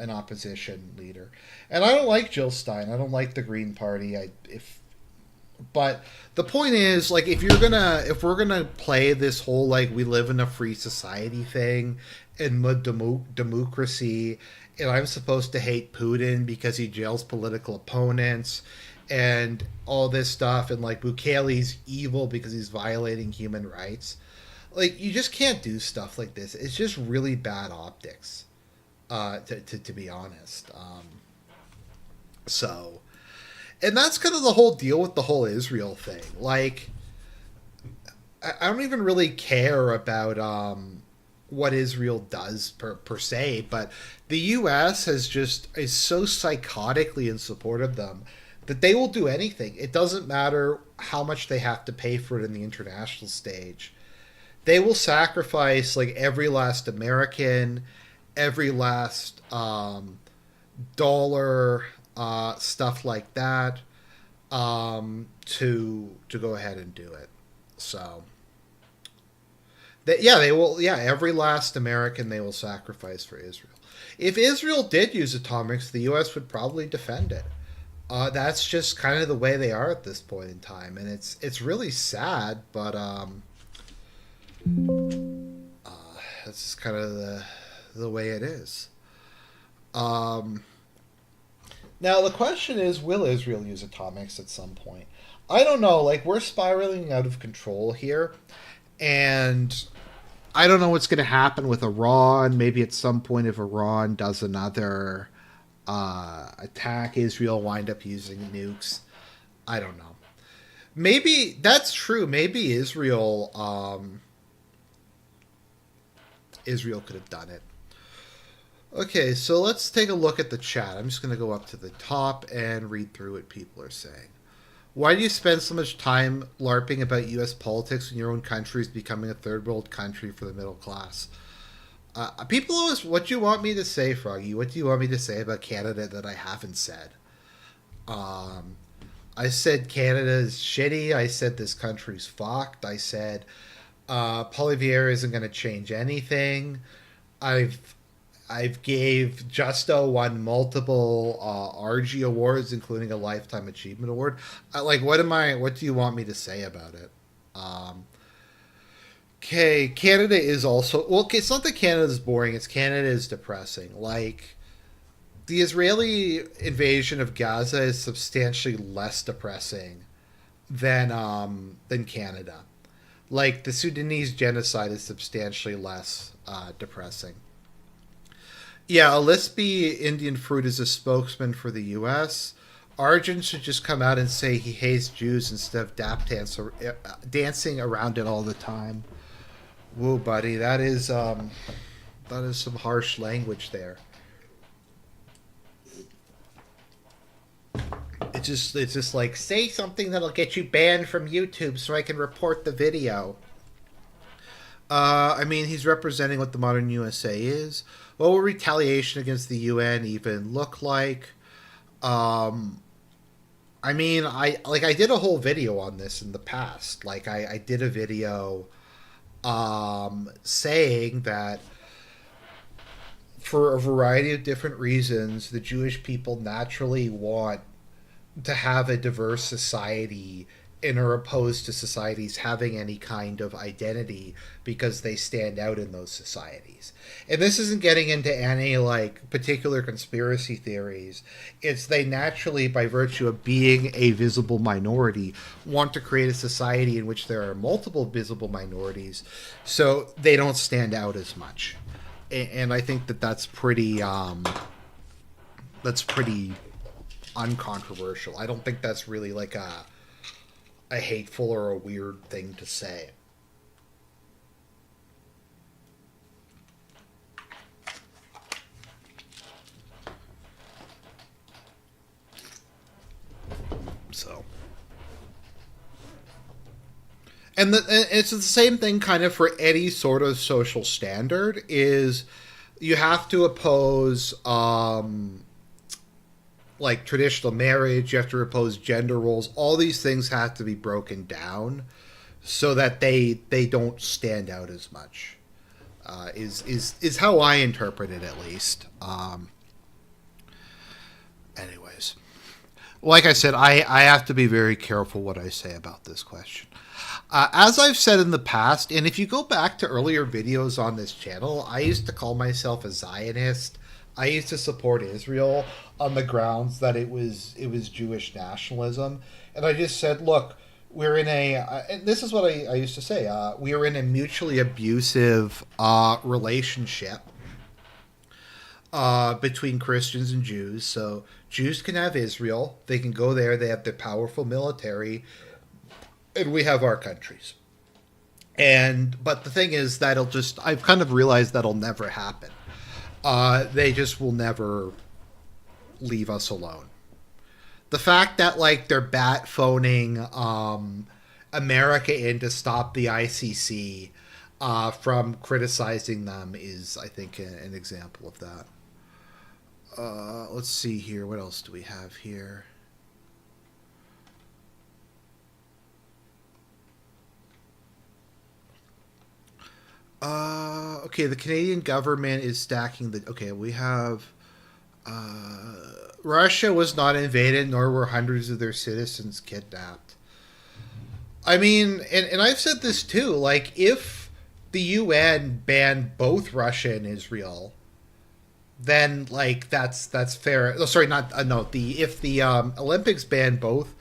opposition leader. And I don't like Jill Stein. I don't like the Green Party. But the point is, like, if we're gonna play this whole, like, we live in a free society thing and democracy, and I'm supposed to hate Putin because he jails political opponents and all this stuff, and, like, Bukele's evil because he's violating human rights, like, you just can't do stuff like this. It's just really bad optics, to be honest. And that's kind of the whole deal with the whole Israel thing. Like, I don't even really care about what Israel does per se, but the U.S. is so psychotically in support of them that they will do anything. It doesn't matter how much they have to pay for it in the international stage. They will sacrifice, like, every last American, every last dollar, stuff like that, to go ahead and do it. So they will. Yeah, every last American they will sacrifice for Israel. If Israel did use atomics, the U.S. would probably defend it. That's just kind of the way they are at this point in time, and it's really sad, but that's just kind of the way it is. Now, the question is, will Israel use atomics at some point? I don't know. Like, we're spiraling out of control here. And I don't know what's going to happen with Iran. Maybe at some point, if Iran does another attack, Israel wind up using nukes. I don't know. Maybe that's true. Maybe Israel could have done it. Okay, so let's take a look at the chat. I'm just going to go up to the top and read through what people are saying. Why do you spend so much time LARPing about U.S. politics when your own country is becoming a third world country for the middle class? People always, what do you want me to say, Froggy? What do you want me to say about Canada that I haven't said? I said Canada is shitty. I said this country's fucked. I said Poilievre isn't going to change anything. I've gave Justo won multiple RG awards, including a Lifetime Achievement Award. What do you want me to say about it? Okay, Canada is also... Well, it's not that Canada is boring. It's Canada is depressing. Like, the Israeli invasion of Gaza is substantially less depressing than Canada. Like, the Sudanese genocide is substantially less depressing. Yeah, Alispi Indian Fruit is a spokesman for the U.S. Arjun should just come out and say he hates Jews instead of dancing around it all the time. Whoa, buddy, that is some harsh language there. It's just like, say something that'll get you banned from YouTube so I can report the video. I mean, he's representing what the modern USA is. What will retaliation against the UN even look like? I mean, I did a whole video on this in the past. Like, I did a video saying that for a variety of different reasons, the Jewish people naturally want to have a diverse society and are opposed to societies having any kind of identity because they stand out in those societies. And this isn't getting into any like particular conspiracy theories. It's they naturally, by virtue of being a visible minority, want to create a society in which there are multiple visible minorities so they don't stand out as much. And I think that that's pretty uncontroversial. I don't think that's really like a hateful or a weird thing to say. So, and it's the same thing kind of for any sort of social standard is you have to oppose like traditional marriage, you have to oppose gender roles. All these things have to be broken down so that they don't stand out as much. Is how I interpret it, at least. Anyways, like I said, I have to be very careful what I say about this question. As I've said in the past, and if you go back to earlier videos on this channel, I used to call myself a Zionist. I used to support Israel on the grounds that it was Jewish nationalism. And I just said, look, we're in and this is what I used to say, we are in a mutually abusive relationship between Christians and Jews. So Jews can have Israel. They can go there. They have their powerful military. And we have our countries. But the thing is, I've kind of realized that'll never happen. They just will never leave us alone. The fact that like they're bat phoning America in to stop the ICC from criticizing them is, I think, an example of that. Let's see here. What else do we have here? Okay, the Canadian government is stacking the... Okay, we have... Russia was not invaded, nor were hundreds of their citizens kidnapped. I mean, and I've said this too, like, if the UN banned both Russia and Israel, then, like, that's fair. Oh, sorry, if the Olympics banned both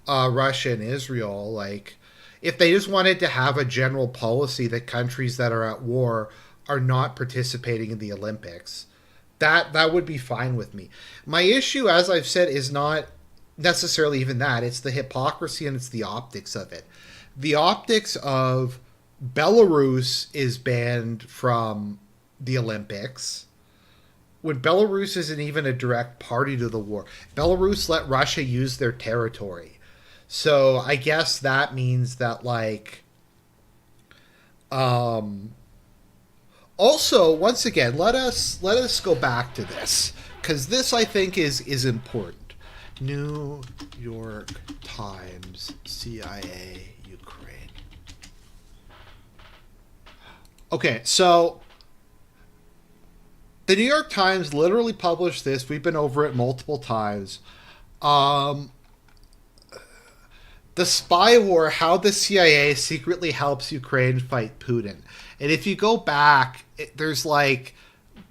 Russia and Israel, like... If they just wanted to have a general policy that countries that are at war are not participating in the Olympics, that would be fine with me. My issue, as I've said, is not necessarily even that. It's the hypocrisy and it's the optics of it. The optics of Belarus is banned from the Olympics when Belarus isn't even a direct party to the war. Belarus let Russia use their territory. So I guess that means that, like, also, once again, let us go back to this, because this, I think, is important. New York Times, CIA, Ukraine. Okay, so the New York Times literally published this. We've been over it multiple times. The spy war, how the CIA secretly helps Ukraine fight Putin. And if you go back, there's like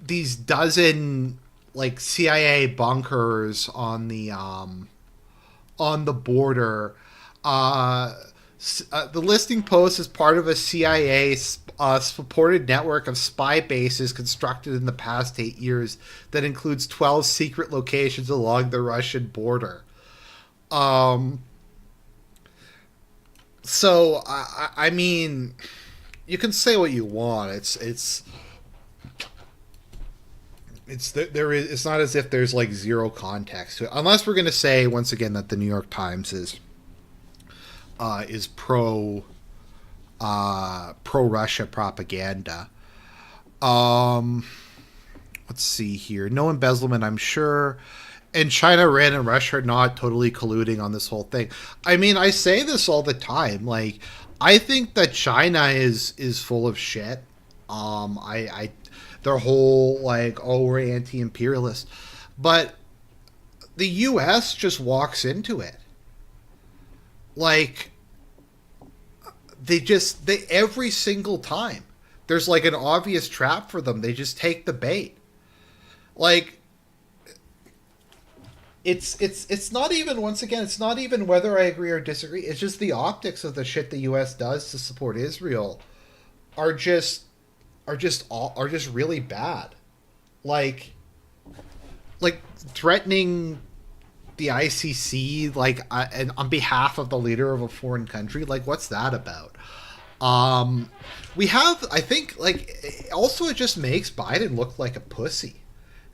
these dozen like CIA bunkers on the border. The listing post is part of a CIA supported network of spy bases constructed in the past 8 years that includes 12 secret locations along the Russian border. So I mean, you can say what you want. It's not as if there's like zero context to it, unless we're going to say once again that the New York Times is pro Russia propaganda. Let's see here. No embezzlement, I'm sure. And China, Iran, and Russia are not totally colluding on this whole thing. I mean, I say this all the time. Like, I think that China is full of shit. Their whole like, oh, we're anti-imperialist, but the U.S. just walks into it. Like, they every single time there's like an obvious trap for them, they just take the bait. Like, it's not even, once again, it's not even whether I agree or disagree. It's just the optics of the shit the U.S. does to support Israel are just really bad. Like threatening the ICC, like, and on behalf of the leader of a foreign country. Like, what's that about? We have, I think, like, also it just makes Biden look like a pussy.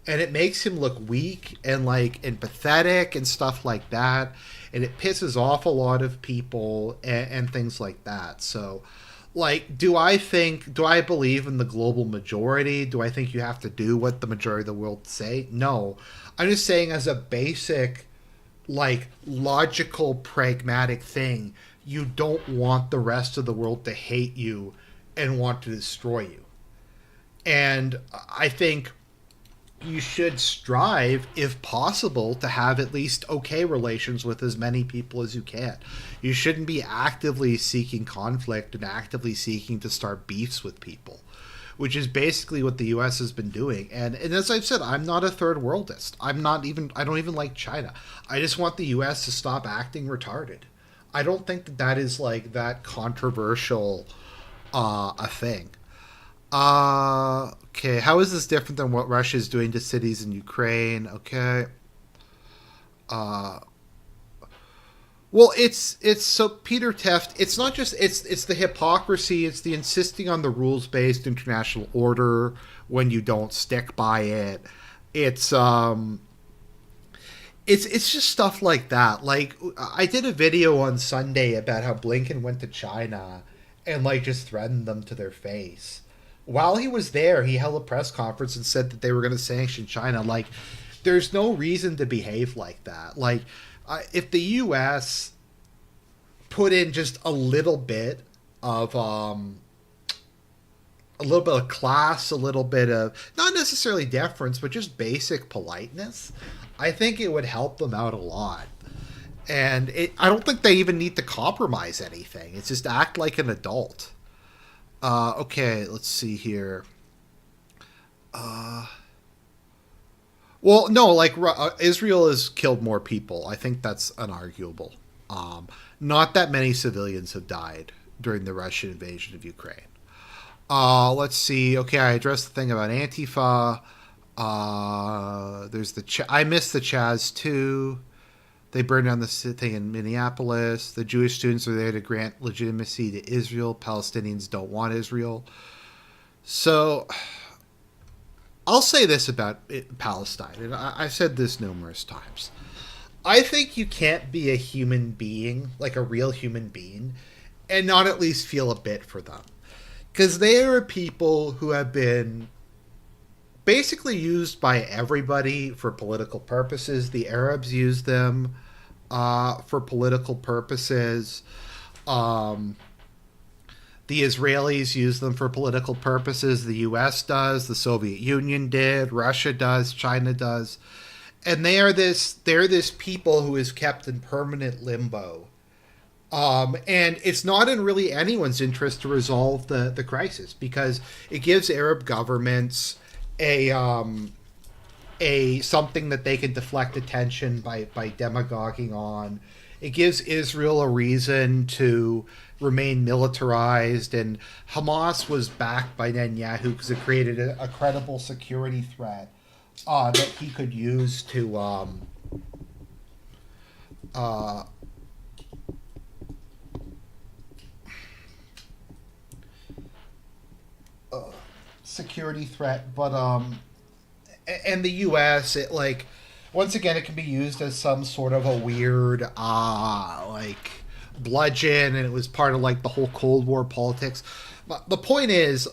And it makes him look weak and like and pathetic and stuff like that. And it pisses off a lot of people and things like that. So, like, do I believe in the global majority? Do I think you have to do what the majority of the world say? No. I'm just saying, as a basic, like, logical, pragmatic thing, you don't want the rest of the world to hate you and want to destroy you. And I think you should strive, if possible, to have at least okay relations with as many people as you can. You shouldn't be actively seeking conflict and actively seeking to start beefs with people, which is basically what the U.S. has been doing. And as I've said, I'm not a third worldist. I don't even like China. I just want the U.S. to stop acting retarded. I don't think that is like that controversial a thing. Okay, how is this different than what Russia is doing to cities in Ukraine? Okay. Well, it's so Peter Teft, it's not just, it's the hypocrisy, it's the insisting on the rules-based international order when you don't stick by it. It's just stuff like that. Like, I did a video on Sunday about how Blinken went to China and like just threatened them to their face. While he was there, he held a press conference and said that they were going to sanction China. Like, there's no reason to behave like that. Like, if the U.S. put in just a little bit of class, a little bit of, not necessarily deference, but just basic politeness, I think it would help them out a lot. And I don't think they even need to compromise anything. It's just act like an adult. Okay, let's see here. Well, no, like, Israel has killed more people. I think that's unarguable. Not that many civilians have died during the Russian invasion of Ukraine. Let's see. Okay, I addressed the thing about Antifa. There's I missed the Chaz too. They burned down the thing in Minneapolis. The Jewish students are there to grant legitimacy to Israel. Palestinians don't want Israel. So I'll say this about Palestine, and I've said this numerous times. I think you can't be a human being, like a real human being, and not at least feel a bit for them. Because they are people who have been basically used by everybody for political purposes. The Arabs use them for political purposes. The Israelis use them for political purposes. The U.S. does. The Soviet Union did. Russia does. China does. And they're this people who is kept in permanent limbo. And it's not in really anyone's interest to resolve the crisis, because it gives Arab governments a something that they can deflect attention by demagoguing on. It gives Israel a reason to remain militarized, and Hamas was backed by Netanyahu because it created a credible security threat that he could use to security threat. But and the U.S., it, like, once again, it can be used as some sort of a weird like bludgeon, and it was part of like the whole Cold War politics. But the point is,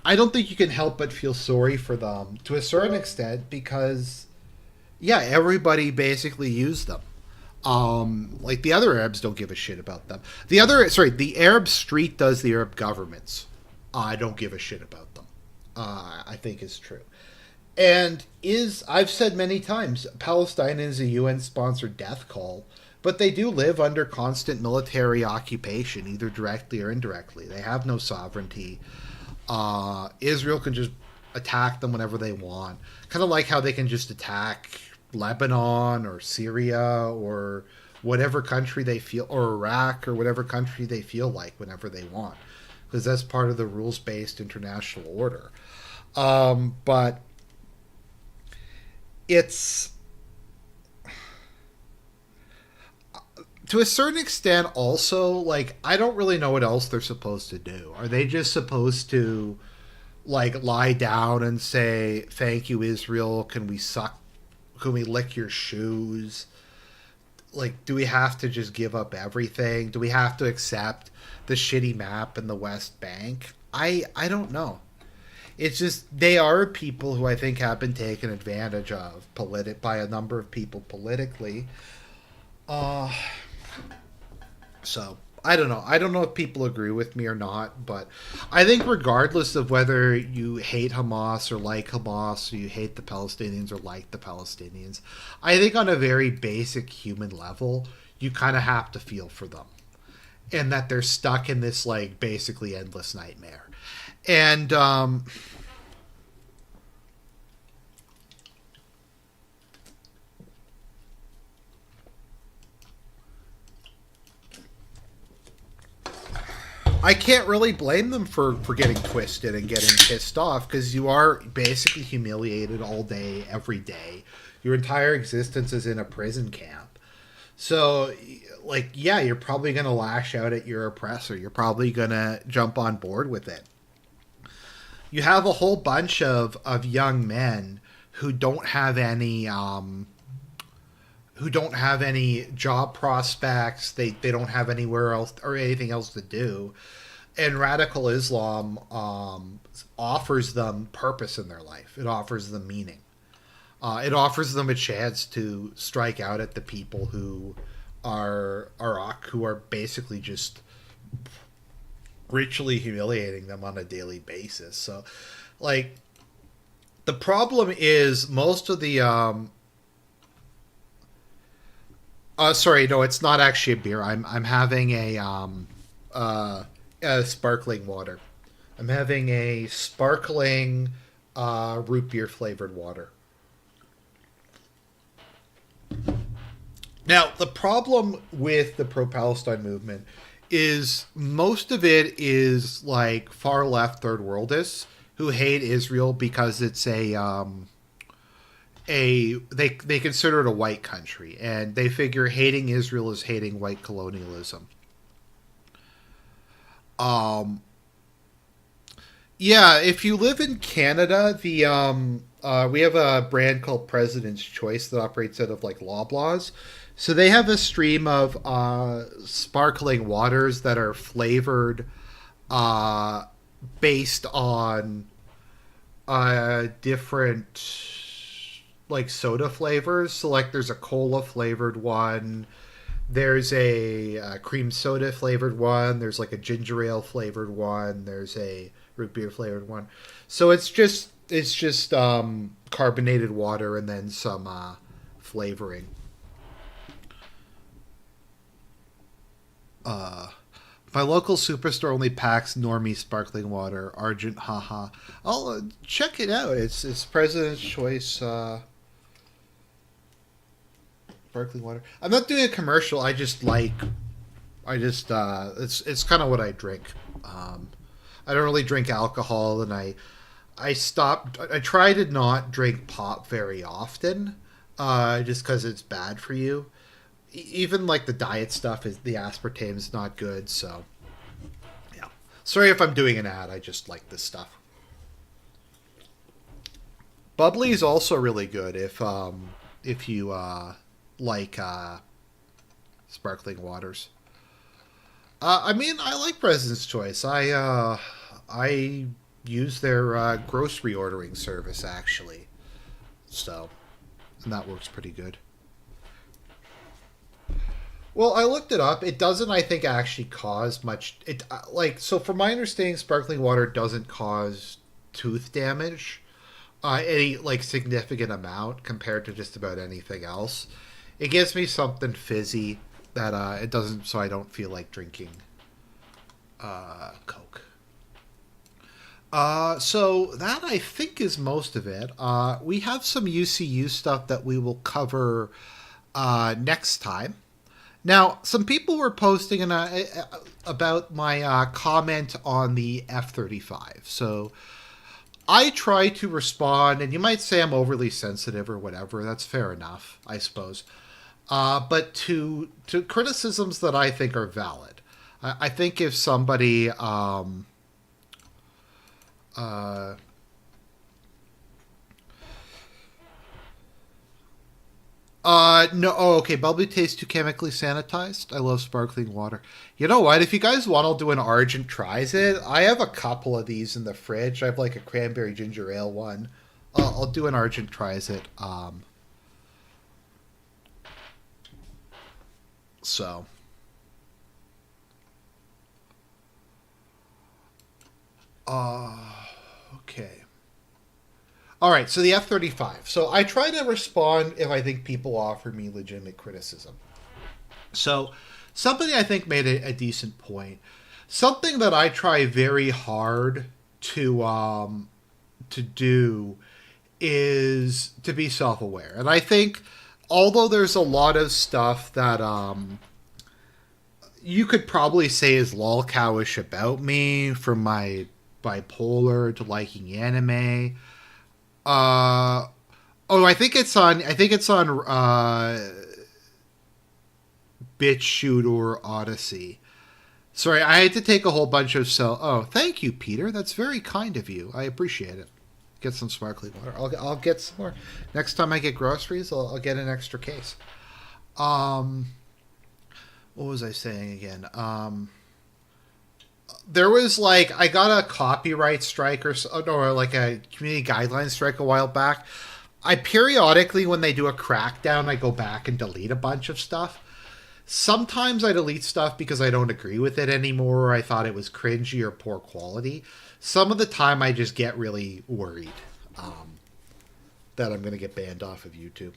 I don't think you can help but feel sorry for them to a certain extent, because yeah, everybody basically used them. Like, the other Arabs don't give a shit about them. The Arab street does, the Arab governments I don't give a shit about them. I think is true. And I've said many times, Palestine is a UN-sponsored death call, but they do live under constant military occupation, either directly or indirectly. They have no sovereignty. Israel can just attack them whenever they want. Kind of like how they can just attack Lebanon or Syria or whatever country they feel, or Iraq or whatever country they feel like whenever they want, because that's part of the rules-based international order. But it's, to a certain extent, also, like, I don't really know what else they're supposed to do. Are they just supposed to, like, lie down and say, "Thank you, Israel, can we lick your shoes"? Like, do we have to just give up everything? Do we have to accept the shitty map in the West Bank? I don't know. It's just, they are people who I think have been taken advantage of by a number of people politically. So, I don't know. I don't know if people agree with me or not, but I think regardless of whether you hate Hamas or like Hamas, or you hate the Palestinians or like the Palestinians, I think on a very basic human level, you kind of have to feel for them. And that they're stuck in this, like, basically endless nightmare. And, I can't really blame them for getting twisted and getting pissed off, because you are basically humiliated all day, every day. Your entire existence is in a prison camp. So, like, yeah, you're probably going to lash out at your oppressor. You're probably going to jump on board with it. You have a whole bunch of young men who don't have any job prospects. They don't have anywhere else or anything else to do. And radical Islam offers them purpose in their life. It offers them meaning. It offers them a chance to strike out at the people who are basically just ritually humiliating them on a daily basis. So, like, the problem is most of the sorry, no, it's not actually a beer. I'm having a sparkling water. I'm having a sparkling root beer flavored water. Now, the problem with the pro-Palestine movement is most of it is like far left third worldists who hate Israel because it's they consider it a white country, and they figure hating Israel is hating white colonialism. Yeah, if you live in Canada, we have a brand called President's Choice that operates out of like Loblaws. So they have a stream of sparkling waters that are flavored based on different like soda flavors. So like there's a cola flavored one, there's a cream soda flavored one, there's like a ginger ale flavored one, there's a root beer flavored one. So it's just carbonated water and then some flavoring. My local superstore only packs normie sparkling water, Argent, haha. I'll check it out. It's President's Choice sparkling water. I'm not doing a commercial. It's kind of what I drink. I don't really drink alcohol, and I stopped. I try to not drink pop very often, just because it's bad for you. Even like the diet stuff, is the aspartame is not good. So, yeah. Sorry if I'm doing an ad. I just like this stuff. Bubbly is also really good if you like sparkling waters. I mean, I like President's Choice. I use their grocery ordering service actually, so and that works pretty good. Well, I looked it up. It doesn't, I think, actually cause much. So from my understanding, sparkling water doesn't cause tooth damage, any like significant amount compared to just about anything else. It gives me something fizzy that it doesn't, so I don't feel like drinking Coke. So that I think is most of it. We have some UCU stuff that we will cover next time. Now, some people were posting about my comment on the F-35. So I try to respond, and you might say I'm overly sensitive or whatever. That's fair enough, I suppose. But to criticisms that I think are valid. I think if somebody... no. Oh, okay. Bubbly tastes too chemically sanitized. I love sparkling water. You know what? If you guys want, I'll do an Argent Tries It. I have a couple of these in the fridge. I have like a cranberry ginger ale one. I'll do an Argent Tries It. So. Okay. All right, so the F-35. So I try to respond if I think people offer me legitimate criticism. So somebody I think made a decent point. Something that I try very hard to do is to be self-aware. And I think although there's a lot of stuff that you could probably say is lolcowish about me, from my bipolar to liking anime. I think it's on BitChute or Odyssey. Sorry, I had to take a whole bunch of Oh, thank you, Peter. That's very kind of you. I appreciate it. Get some sparkling water. I'll get some more. Next time I get groceries, I'll get an extra case. What was I saying again? There was like, I got a copyright strike or like a community guidelines strike a while back. I periodically, when they do a crackdown, I go back and delete a bunch of stuff. Sometimes I delete stuff because I don't agree with it anymore, or I thought it was cringy or poor quality. Some of the time I just get really worried that I'm going to get banned off of YouTube.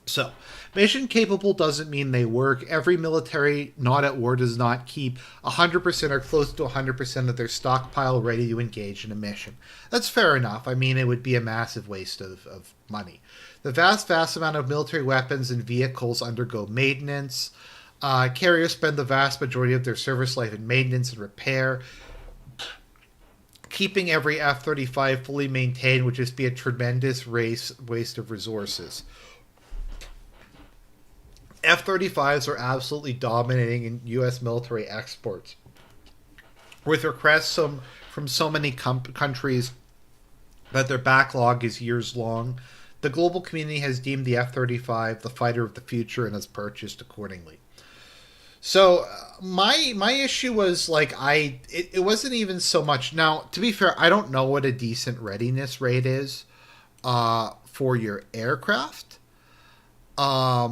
So, mission capable doesn't mean they work. Every military not at war does not keep 100% or close to 100% of their stockpile ready to engage in a mission. That's fair enough. I mean, it would be a massive waste of money. The vast amount of military weapons and vehicles undergo maintenance. Carriers spend the vast majority of their service life in maintenance and repair. keeping every F-35 fully maintained would just be a tremendous waste of resources. F-35s are absolutely dominating in U.S. military exports, with requests from so many countries that their backlog is years long. The global community has deemed the F-35 the fighter of the future and has purchased accordingly. So my issue was like it wasn't even so much. Now, to be fair, I don't know what a decent readiness rate is for your aircraft. No,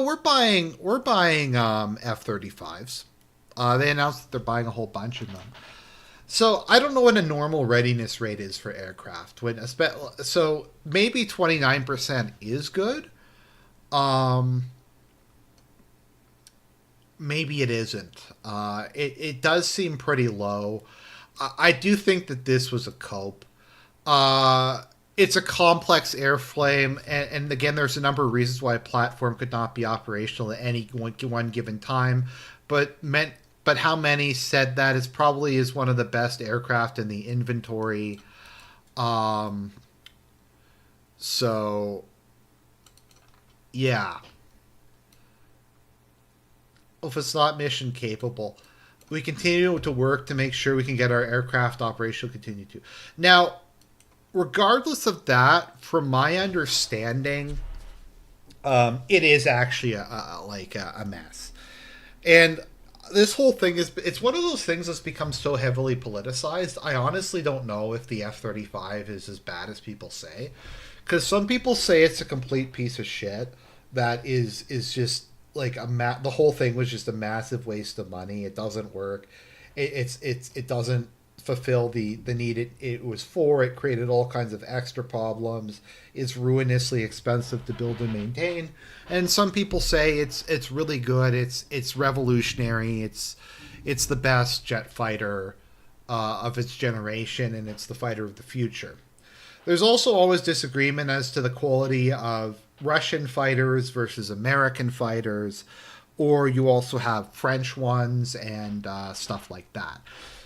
we're buying F-35s. They announced that they're buying a whole bunch of them. So I don't know what a normal readiness rate is for aircraft. So maybe 29% is good. Maybe it isn't. It does seem pretty low. I do think that this was a cope. It's a complex airframe, and again, there's a number of reasons why a platform could not be operational at any one given time. But how many said that it probably is one of the best aircraft in the inventory. So, yeah. If it's not mission capable, we continue to work to make sure we can get our aircraft operational. Continue to. Now, regardless of that, from my understanding, it is actually a mess. And this whole thing it's one of those things that's become so heavily politicized. I honestly don't know if the F-35 is as bad as people say. Because some people say it's a complete piece of shit that is just like the whole thing was just a massive waste of money. It doesn't work. It doesn't fulfill the need it was for. It created all kinds of extra problems. It's ruinously expensive to build and maintain. And some people say it's really good. It's revolutionary. It's the best jet fighter of its generation, and it's the fighter of the future. There's also always disagreement as to the quality of Russian fighters versus American fighters, or you also have French ones and stuff like that.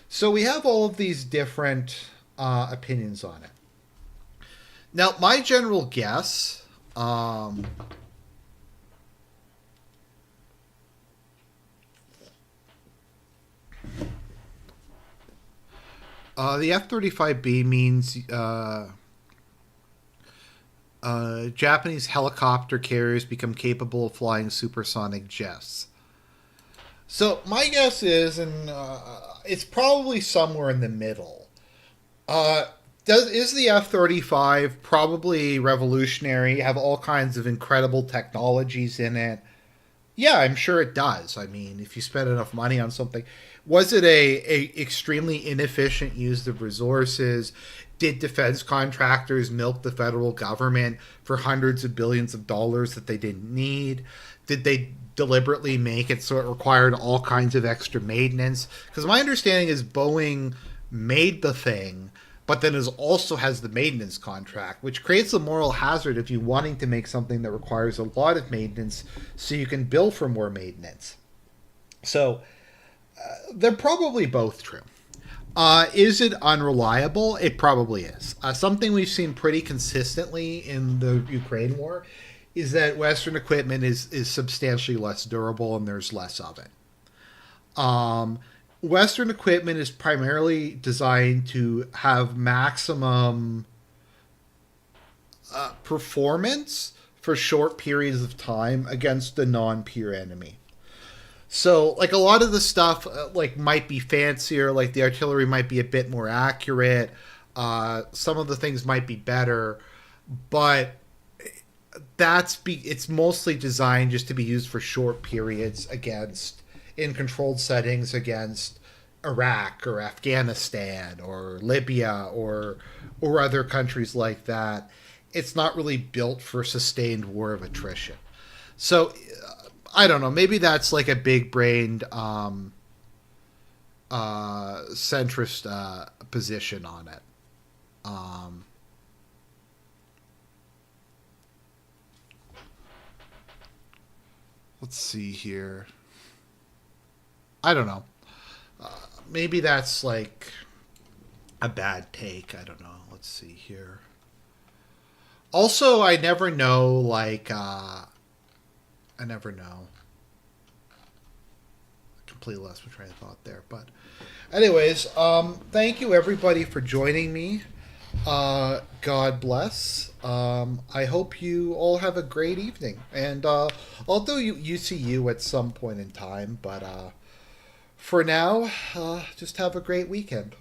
So we have all of these different opinions on it. Now, my general guess, the F-35B means Japanese helicopter carriers become capable of flying supersonic jets. So my guess is, and it's probably somewhere in the middle. Is the F-35 probably revolutionary, have all kinds of incredible technologies in it? Yeah, I'm sure it does. I mean, if you spend enough money on something. Was it a extremely inefficient use of resources? Did defense contractors milk the federal government for hundreds of billions of dollars that they didn't need? Did they deliberately make it so it required all kinds of extra maintenance? Because my understanding is Boeing made the thing, but then also has the maintenance contract, which creates a moral hazard if you're wanting to make something that requires a lot of maintenance so you can bill for more maintenance. So they're probably both true. Is it unreliable? It probably is. Something we've seen pretty consistently in the Ukraine war is that Western equipment is substantially less durable and there's less of it. Western equipment is primarily designed to have maximum performance for short periods of time against a non-peer enemy. So, like, a lot of the stuff, might be fancier, like the artillery might be a bit more accurate, some of the things might be better, but it's mostly designed just to be used for short periods in controlled settings against Iraq or Afghanistan or Libya or other countries like that. It's not really built for sustained war of attrition. So, I don't know. Maybe that's like a big-brained centrist position on it. let's see here. I don't know. Maybe that's like a bad take. I don't know. Let's see here. Also, I never know, like, I never know. Completely lost my train of thought there. But anyways, thank you everybody for joining me. God bless. I hope you all have a great evening. And I'll do UCU at some point in time. But for now, just have a great weekend.